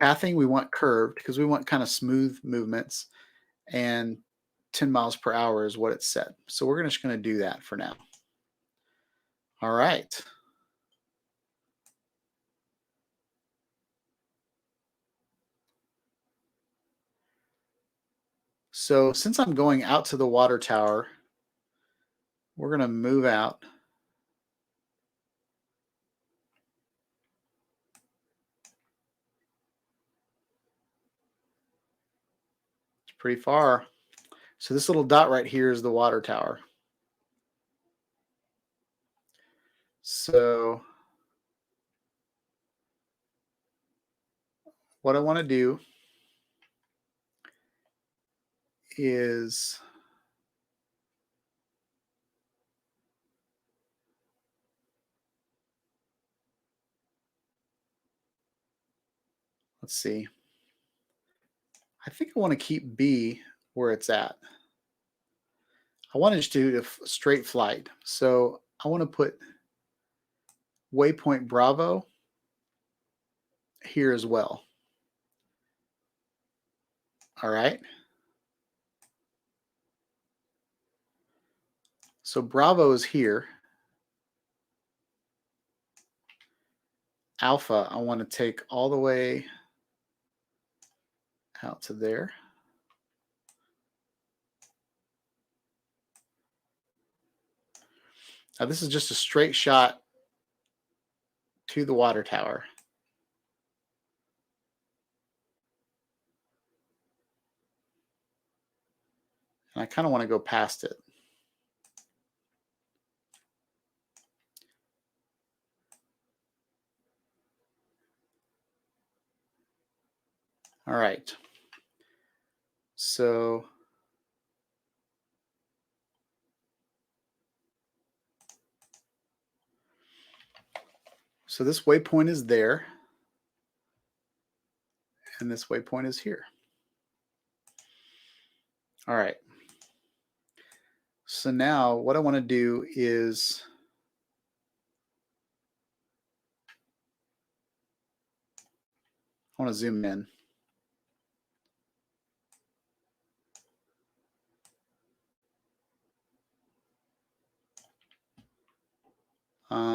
Pathing, we want curved because we want kind of smooth movements, and 10 miles per hour is what it said. So we're just going to do that for now. All right. So since I'm going out to the water tower, we're going to move out. It's pretty far. So this little dot right here is the water tower. So what I want to do is let's see. I think I want to keep B where it's at. I want to just do a straight flight. So I want to put waypoint Bravo here as well. All right. So Bravo is here. Alpha, I want to take all the way out to there. Now this is just a straight shot to the water tower. And I kind of want to go past it. All right. So this waypoint is there. And this waypoint is here. All right. So now what I want to do is I want to zoom in.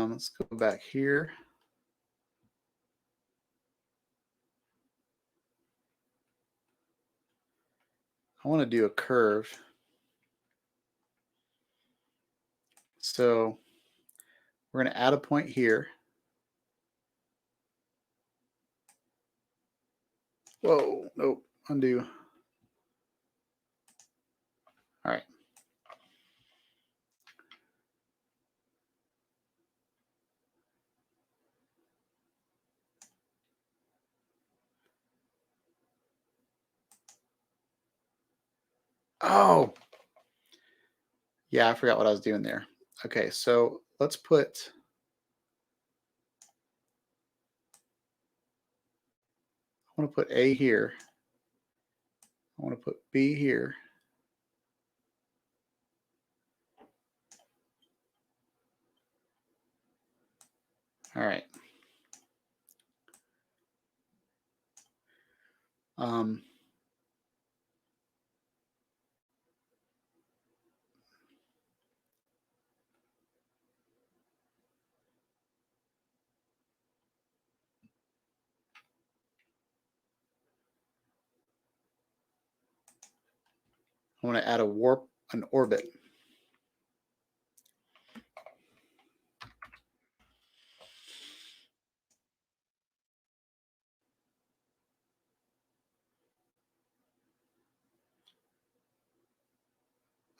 Let's go back here. I want to do a curve. So We're going to add a point here. Whoa, nope, undo. All right. Oh, yeah, I forgot what I was doing there. Okay, so let's put, I want to put A here. I want to put B here. All right. I want to add an orbit.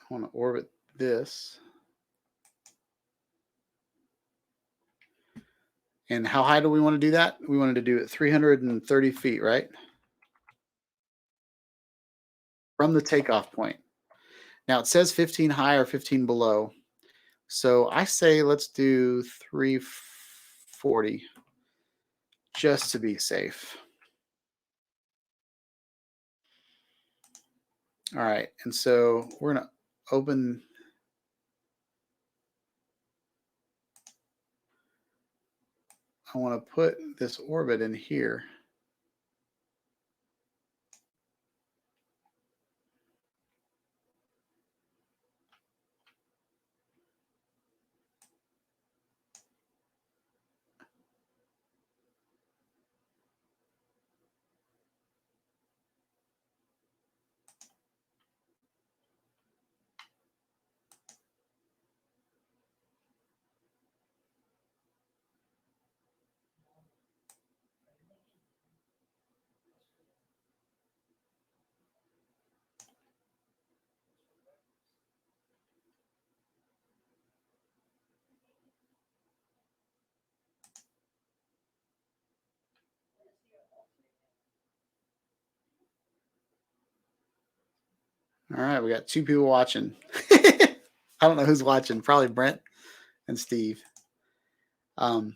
I want to orbit this. And how high do we want to do that? We wanted to do it 330 feet, right? From the takeoff point. Now it says 15 high or 15 below. So I say let's do 340 just to be safe. All right, and so we're going to open. I want to put this orbit in here. All right, we got 2 people watching. I don't know who's watching. Probably Brent and Steve. But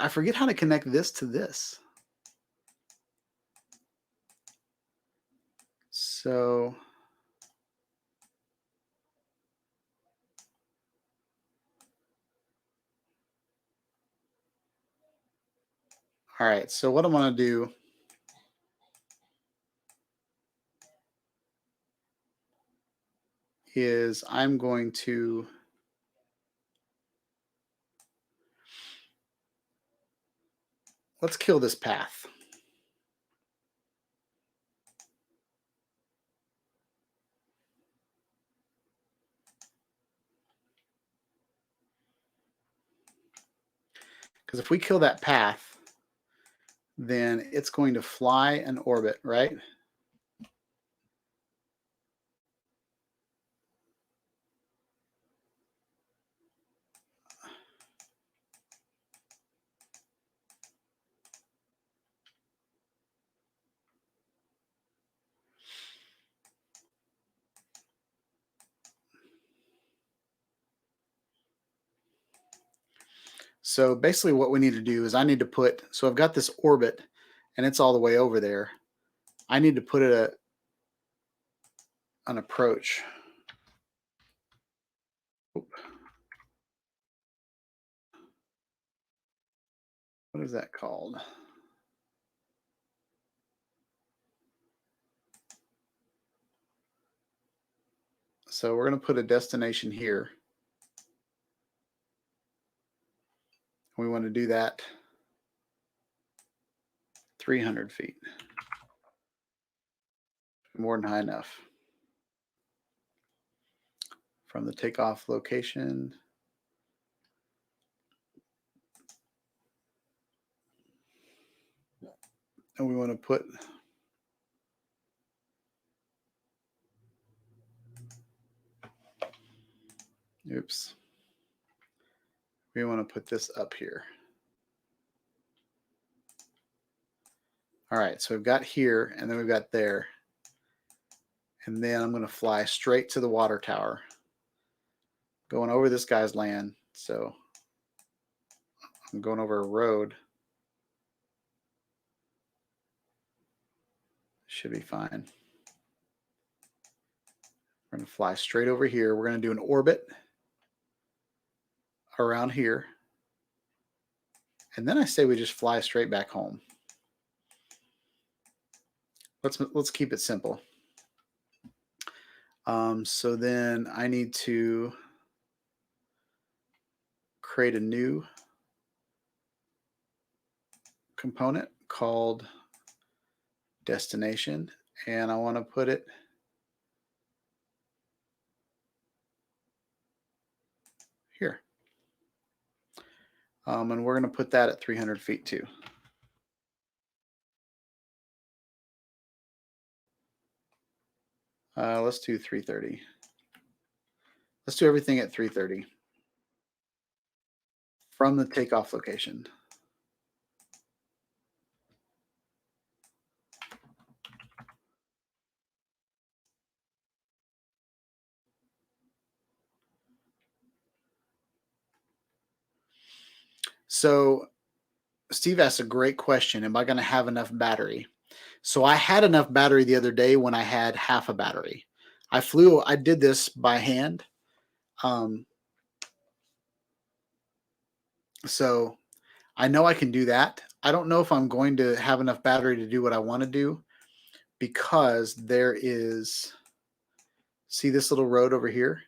I forget how to connect this to this. So all right, so what I'm going to do is I'm going to let's kill this path. Because if we kill that path, then it's going to fly an orbit, right? So basically what we need to do is I need to put, so I've got this orbit and it's all the way over there. I need to put it an approach. What is that called? So we're going to put a destination here. We want to do that 300 feet. More than high enough. From the takeoff location. and we want to put oops. We want to put this up here. All right, so we've got here, and then we've got there. And then I'm going to fly straight to the water tower, going over this guy's land. So I'm going over a road. Should be fine. We're going to fly straight over here. We're going to do an orbit around here. And then I say we just fly straight back home. Let's keep it simple. So then I need to create a new component called destination, and I want to put it here. And we're going to put that at 300 feet too. Let's do 330. Let's do everything at 330 from the takeoff location. So Steve asked a great question. Am I going to have enough battery? So I had enough battery the other day when I had half a battery. I did this by hand. So I know I can do that. I don't know if I'm going to have enough battery to do what I want to do, because there is, see this little road over here?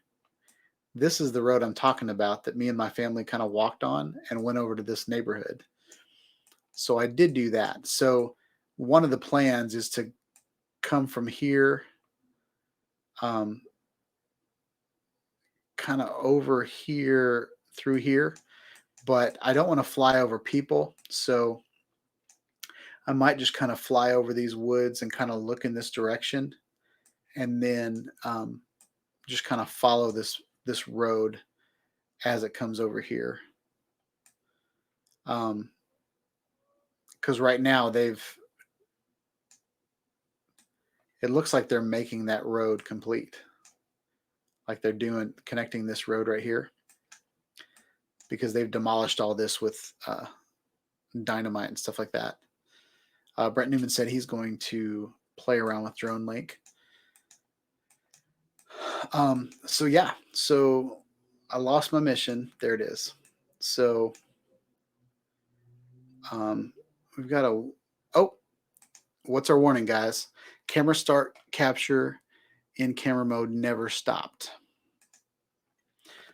This is the road I'm talking about that me and my family kind of walked on and went over to this neighborhood. So I did do that. So one of the plans is to come from here, kind of over here through here, but I don't want to fly over people. So I might just kind of fly over these woods and kind of look in this direction, and then just kind of follow this road as it comes over here. Because right now it looks like they're making that road complete, like they're connecting this road right here, because they've demolished all this with dynamite and stuff like that. Brent Newman said he's going to play around with Drone Link. So yeah, so I lost my mission. There it is. So we've got what's our warning, guys? Camera start capture in camera mode never stopped.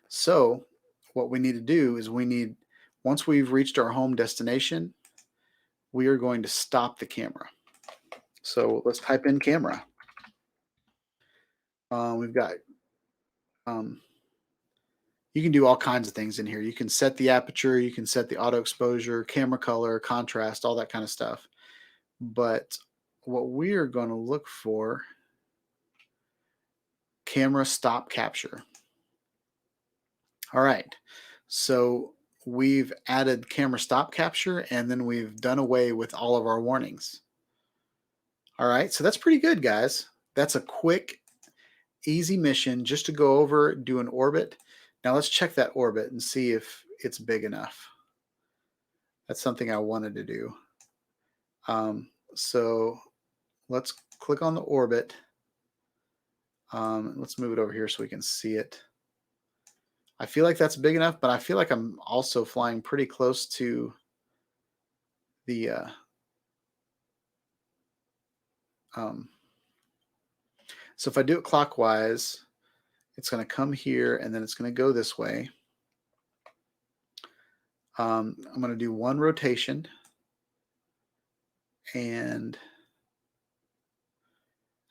So what we need to do is once we've reached our home destination, we are going to stop the camera. So let's type in camera. We've got, you can do all kinds of things in here. You can set the aperture, you can set the auto exposure, camera color, contrast, all that kind of stuff. But what we are going to look for, camera stop capture. All right. So we've added camera stop capture, and then we've done away with all of our warnings. All right. So that's pretty good, guys. That's a quick, easy mission just to go over, do an orbit. Now let's check that orbit and see if it's big enough. That's something I wanted to do. So let's click on the orbit. Let's move it over here so we can see it. I feel like that's big enough, but I feel like I'm also flying pretty close to the so if I do it clockwise, it's going to come here and then it's going to go this way. I'm going to do one rotation, and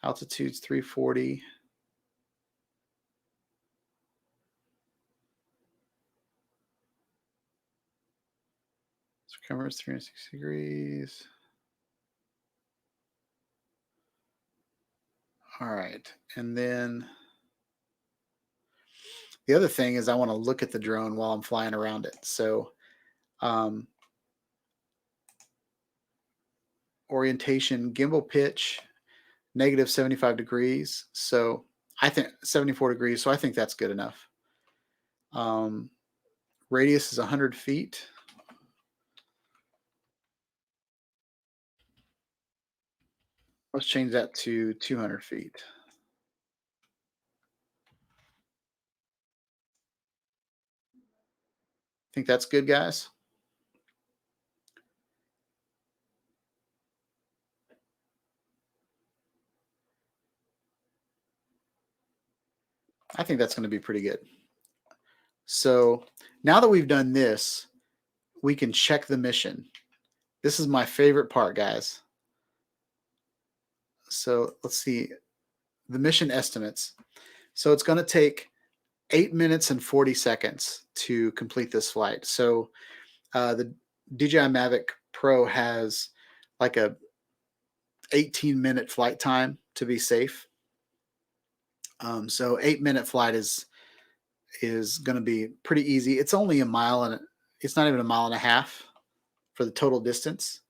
altitude's 340. So camera's 360 degrees. All right. And then the other thing is I want to look at the drone while I'm flying around it. So um, orientation, gimbal pitch, negative 75 degrees. So I think 74 degrees. So I think that's good enough. Um, radius is 100 feet. Let's change that to 200 feet. Think that's good, guys? I think that's going to be pretty good. So now that we've done this, we can check the mission. This is my favorite part, guys. So let's see the mission estimates. So it's going to take 8 minutes and 40 seconds to complete this flight. So the DJI Mavic Pro has like a 18-minute flight time to be safe. So 8-minute flight is going to be pretty easy. It's only a mile and it's not even a mile and a half for the total distance.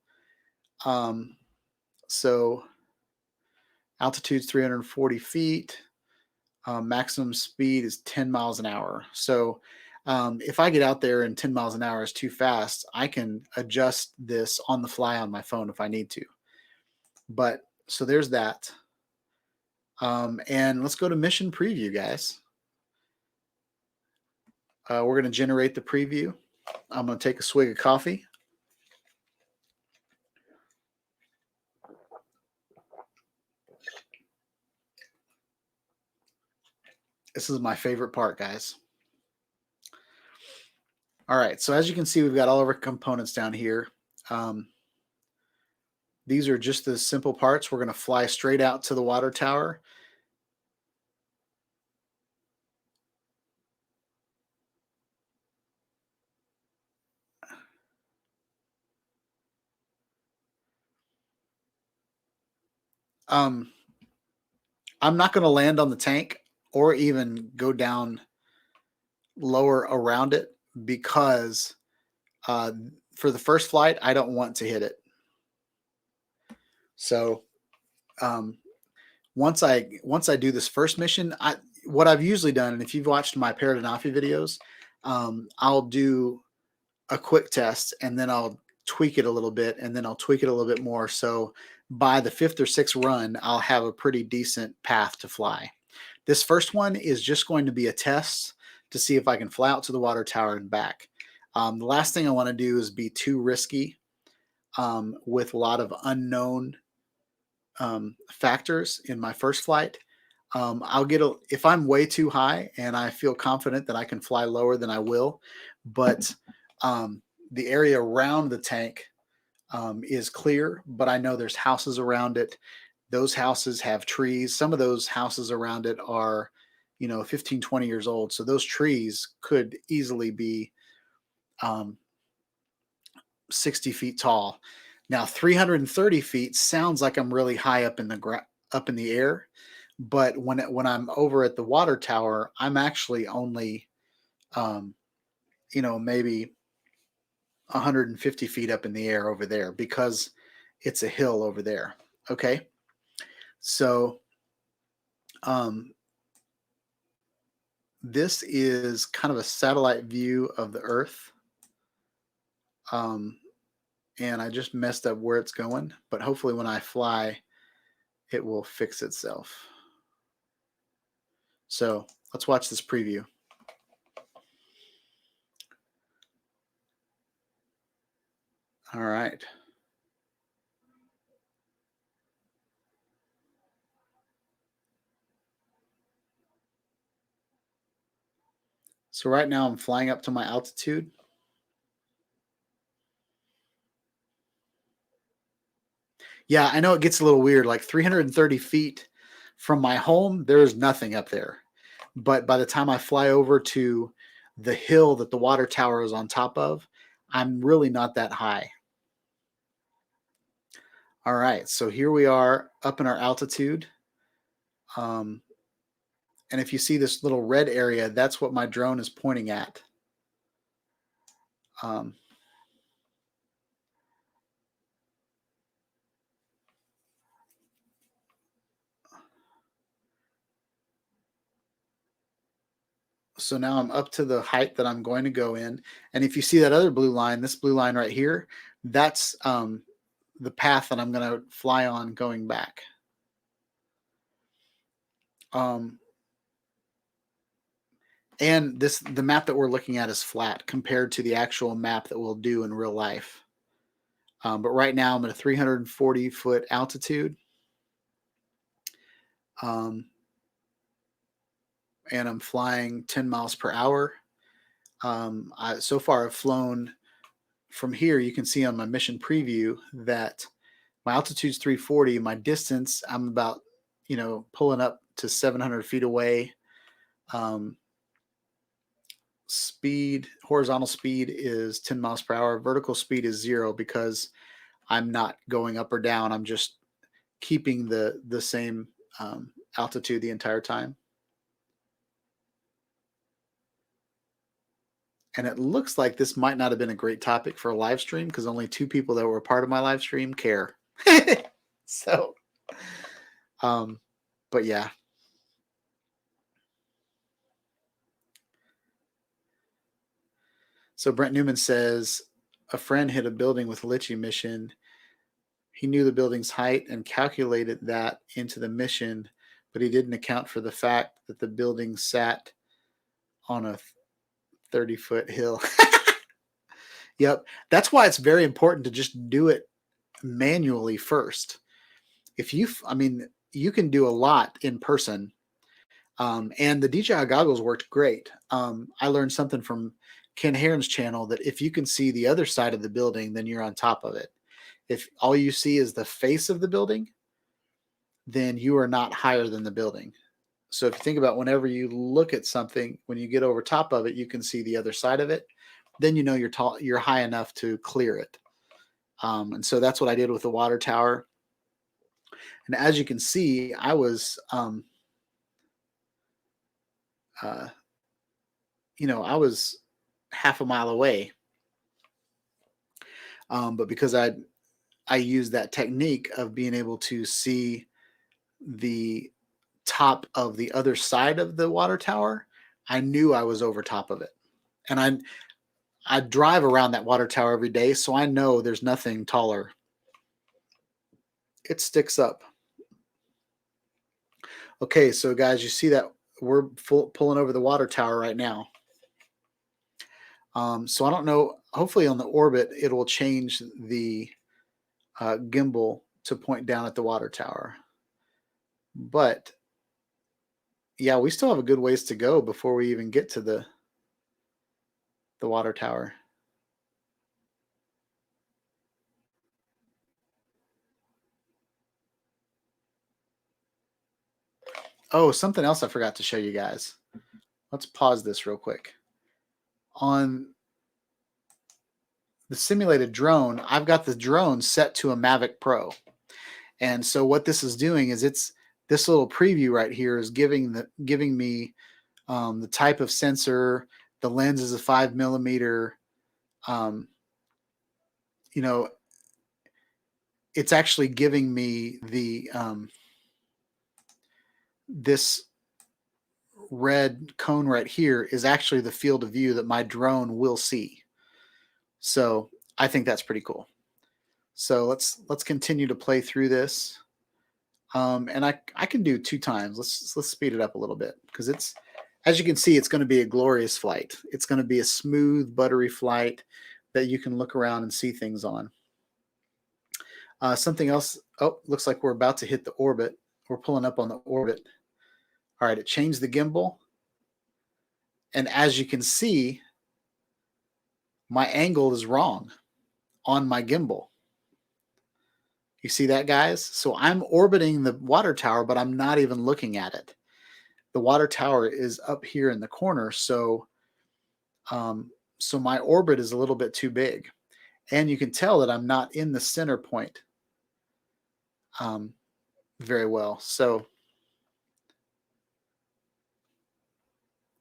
So altitude's 340 feet. Maximum speed is 10 miles an hour. So if I get out there and 10 miles an hour is too fast, I can adjust this on the fly on my phone if I need to. But so there's that. And let's go to mission preview, guys. We're going to generate the preview. I'm going to take a swig of coffee. This is my favorite part, guys. All right, so as you can see, we've got all of our components down here. These are just the simple parts. We're going to fly straight out to the water tower. I'm not going to land on the tank or even go down lower around it because for the first flight, I don't want to hit it. So once I do this first mission, what I've usually done, and if you've watched my Paradanafi videos, I'll do a quick test and then I'll tweak it a little bit and then I'll tweak it a little bit more. So by the 5th or 6th run, I'll have a pretty decent path to fly. This first one is just going to be a test to see if I can fly out to the water tower and back. The last thing I want to do is be too risky with a lot of unknown factors in my first flight. If I'm way too high and I feel confident that I can fly lower, then I will. But the area around the tank is clear, but I know there's houses around it. Those houses have trees. Some of those houses around it are, 15, 20 years old. So those trees could easily be 60 feet tall. Now, 330 feet sounds like I'm really high up in the air, but when I'm over at the water tower, I'm actually only, maybe 150 feet up in the air over there because it's a hill over there. Okay, so this is kind of a satellite view of the Earth. And I just messed up where it's going, but hopefully when I fly, it will fix itself. So let's watch this preview. All right. So right now I'm flying up to my altitude. Yeah, I know it gets a little weird. Like 330 feet from my home, there's nothing up there. But by the time I fly over to the hill that the water tower is on top of, I'm really not that high. All right, so here we are up in our altitude. And if you see this little red area, that's what my drone is pointing at. Um, so now I'm up to the height that I'm going to go in. And if you see that other blue line, this blue line right here, that's the path that I'm going to fly on going back. And the map that we're looking at is flat compared to the actual map that we'll do in real life. But right now I'm at a 340-foot altitude. And I'm flying 10 miles per hour. So far I've flown from here. You can see on my mission preview that my altitude's 340. My distance, I'm about, pulling up to 700 feet away. Horizontal speed is 10 miles per hour. Vertical speed is 0 because I'm not going up or down. I'm just keeping the same altitude the entire time. And it looks like this might not have been a great topic for a live stream because only 2 people that were a part of my live stream care. So, but yeah. So Brent Newman says, a friend hit a building with a Litchi mission. He knew the building's height and calculated that into the mission, but he didn't account for the fact that the building sat on a 30-foot hill. Yep. That's why it's very important to just do it manually first. You can do a lot in person. And the DJI goggles worked great. I learned something from Ken Heron's channel that if you can see the other side of the building, then you're on top of it. If all you see is the face of the building, then you are not higher than the building. So if you think about whenever you look at something, when you get over top of it, you can see the other side of it. Then you know you're high enough to clear it. And so that's what I did with the water tower. And as you can see, I was, I was half a mile away. But because I used that technique of being able to see the top of the other side of the water tower, I knew I was over top of it. And I drive around that water tower every day, so I know there's nothing taller. It sticks up. Okay, so guys, you see that we're pulling over the water tower right now. So I don't know. Hopefully on the orbit, it will change the gimbal to point down at the water tower. But yeah, we still have a good ways to go before we even get to the water tower. Oh, something else I forgot to show you guys. Let's pause this real quick. On the simulated drone, I've got the drone set to a Mavic Pro. And so what this is doing is this little preview right here is giving me the type of sensor. The lens is a 5mm. It's actually giving me the this red cone right here is actually the field of view that my drone will see. So I think that's pretty cool. So let's continue to play through this. And I can do 2 times. Let's speed it up a little bit because it's, as you can see, it's going to be a glorious flight. It's going to be a smooth, buttery flight that you can look around and see things on. Something else. Oh, looks like we're about to hit the orbit. We're pulling up on the orbit. All right, it changed the gimbal. And as you can see, my angle is wrong on my gimbal. You see that, guys? So I'm orbiting the water tower, but I'm not even looking at it. The water tower is up here in the corner, so my orbit is a little bit too big. And you can tell that I'm not in the center point very well. So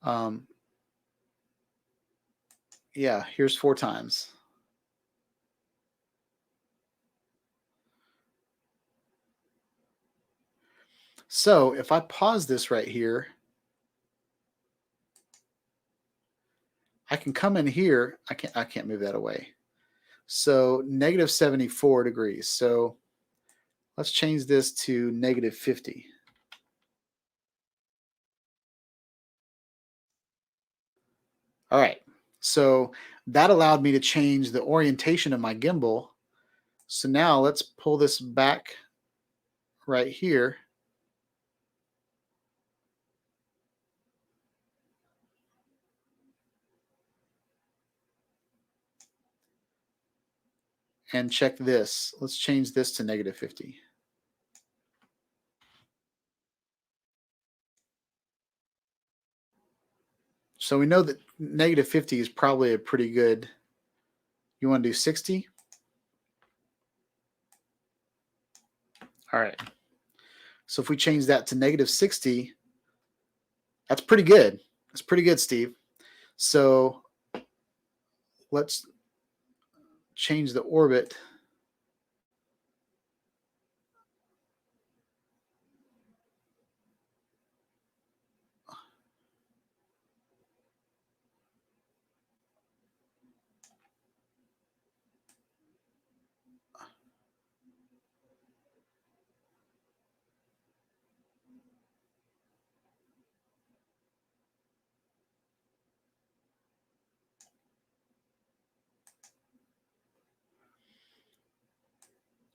Um, yeah, here's 4 times. So if I pause this right here, I can come in here. I can't move that away. So negative 74 degrees. So let's change this to negative 50. All right. So that allowed me to change the orientation of my gimbal. So now let's pull this back right here. And check this. Let's change this to negative 50. So we know that negative 50 is probably a pretty good. You want to do 60? All right. So if we change that to negative 60, that's pretty good. That's pretty good, Steve. So let's change the orbit.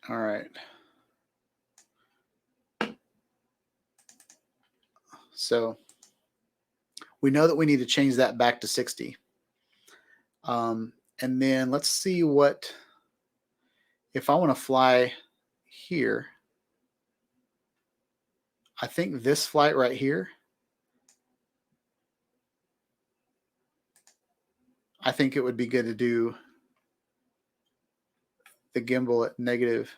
All right. So we know that we need to change that back to 60. And then let's see what, if I want to fly here, I think this flight right here, I think it would be good to do the gimbal at negative.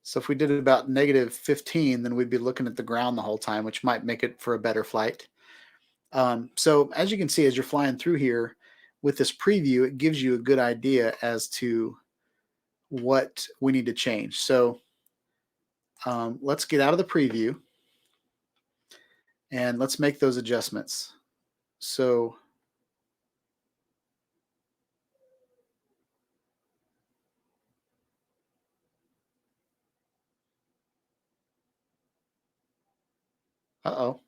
So if we did it about negative 15, then we'd be looking at the ground the whole time, which might make it for a better flight. So as you can see, as you're flying through here with this preview, it gives you a good idea as to what we need to change. So let's get out of the preview and let's make those adjustments. So uh-oh.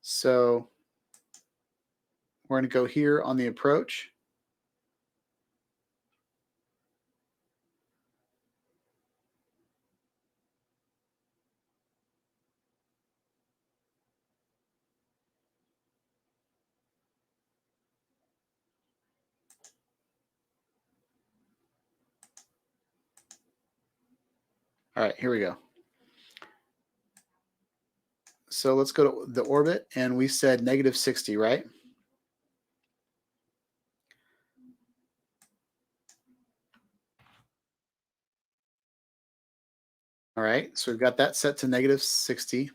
So we're going to go here on the approach. All right, here we go. So let's go to the orbit, and we said negative 60, right? All right, so we've got that set to negative 60.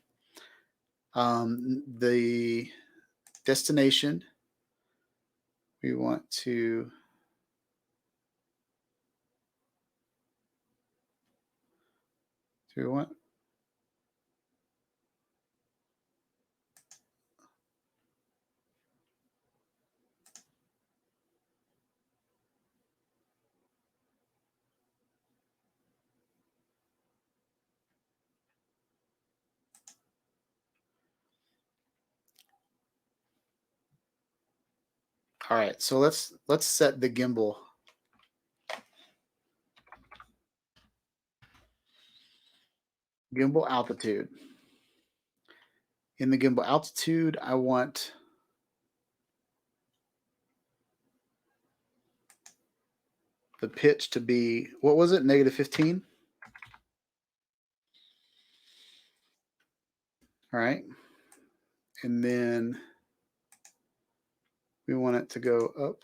The destination, we want to, do we want, all right, so let's set the gimbal. Gimbal altitude. In the gimbal altitude, I want the pitch to be, what was it, -15? All right. And then we want it to go up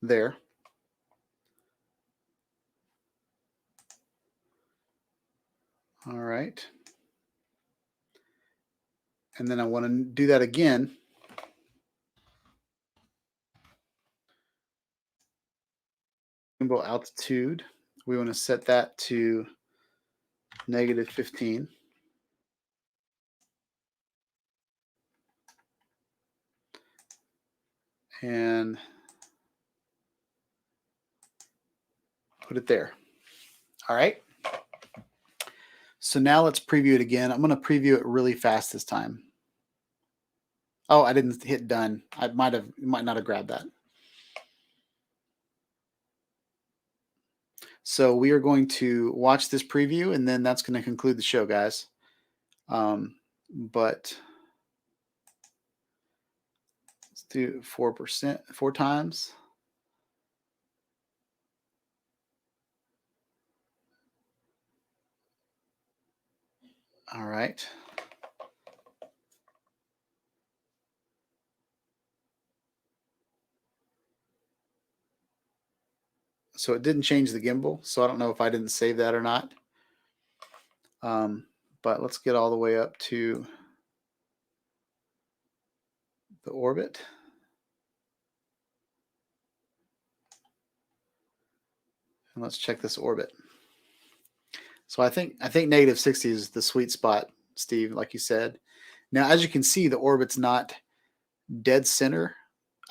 there. All right. And then I want to do that again. Gimbal altitude, we want to set that to -15. And put it there. All right. So now let's preview it again. I'm going to preview it really fast this time. Oh, I didn't hit done. I might not have grabbed that. So we are going to watch this preview, and then that's going to conclude the show, guys. But let's do 4%, 4 times. All right. So it didn't change the gimbal, so I don't know if I didn't save that or not. But let's get all the way up to the orbit. And let's check this orbit. So I think -60 is the sweet spot, Steve, like you said. Now, as you can see, the orbit's not dead center.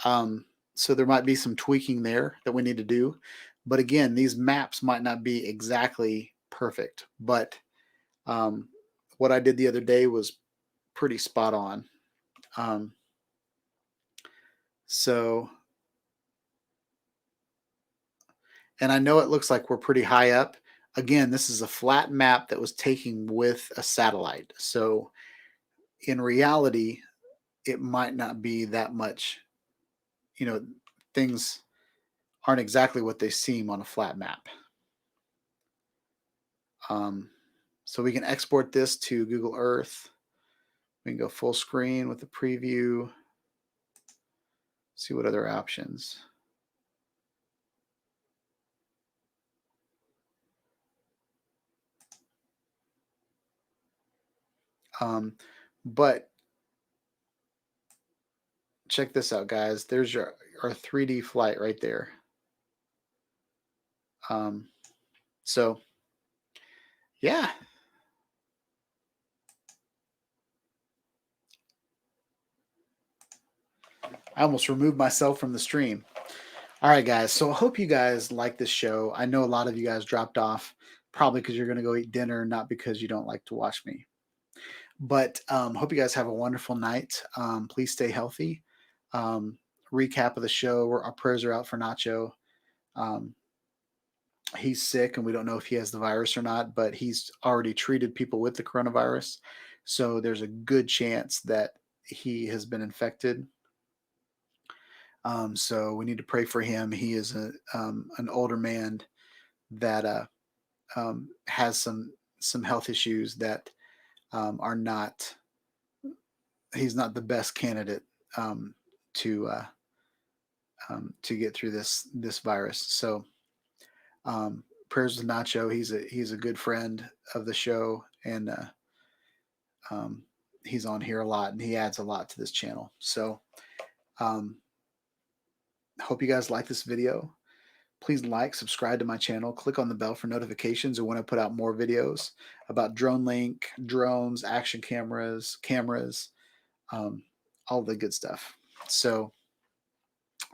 So there might be some tweaking there that we need to do. But again, these maps might not be exactly perfect. But what I did the other day was pretty spot on. So, and I know it looks like we're pretty high up. Again, this is a flat map that was taken with a satellite. So in reality, it might not be that much, things aren't exactly what they seem on a flat map. So we can export this to Google Earth. We can go full screen with the preview. See what other options. But check this out, guys. There's our 3D flight right there. So yeah. I almost removed myself from the stream. All right, guys. So I hope you guys like this show. I know a lot of you guys dropped off probably because you're going to go eat dinner, not because you don't like to watch me. But hope you guys have a wonderful night. Please stay healthy. Recap of the show. Our prayers are out for Nacho. He's sick, and we don't know if he has the virus or not, but he's already treated people with the coronavirus. So there's a good chance that he has been infected. So we need to pray for him. He is an older man that has some health issues that are not. He's not the best candidate to get through this virus. So prayers with Nacho. He's a good friend of the show, and he's on here a lot, and he adds a lot to this channel. So hope you guys like this video. Please like, subscribe to my channel, click on the bell for notifications or when I put out more videos about DroneLink, drones, action cameras, all the good stuff. So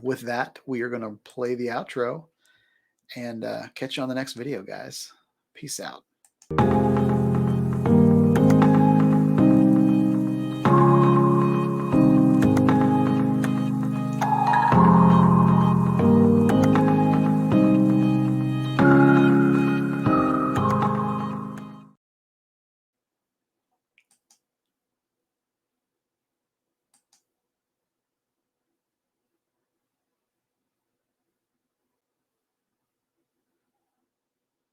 with that, we are going to play the outro and catch you on the next video, guys. Peace out.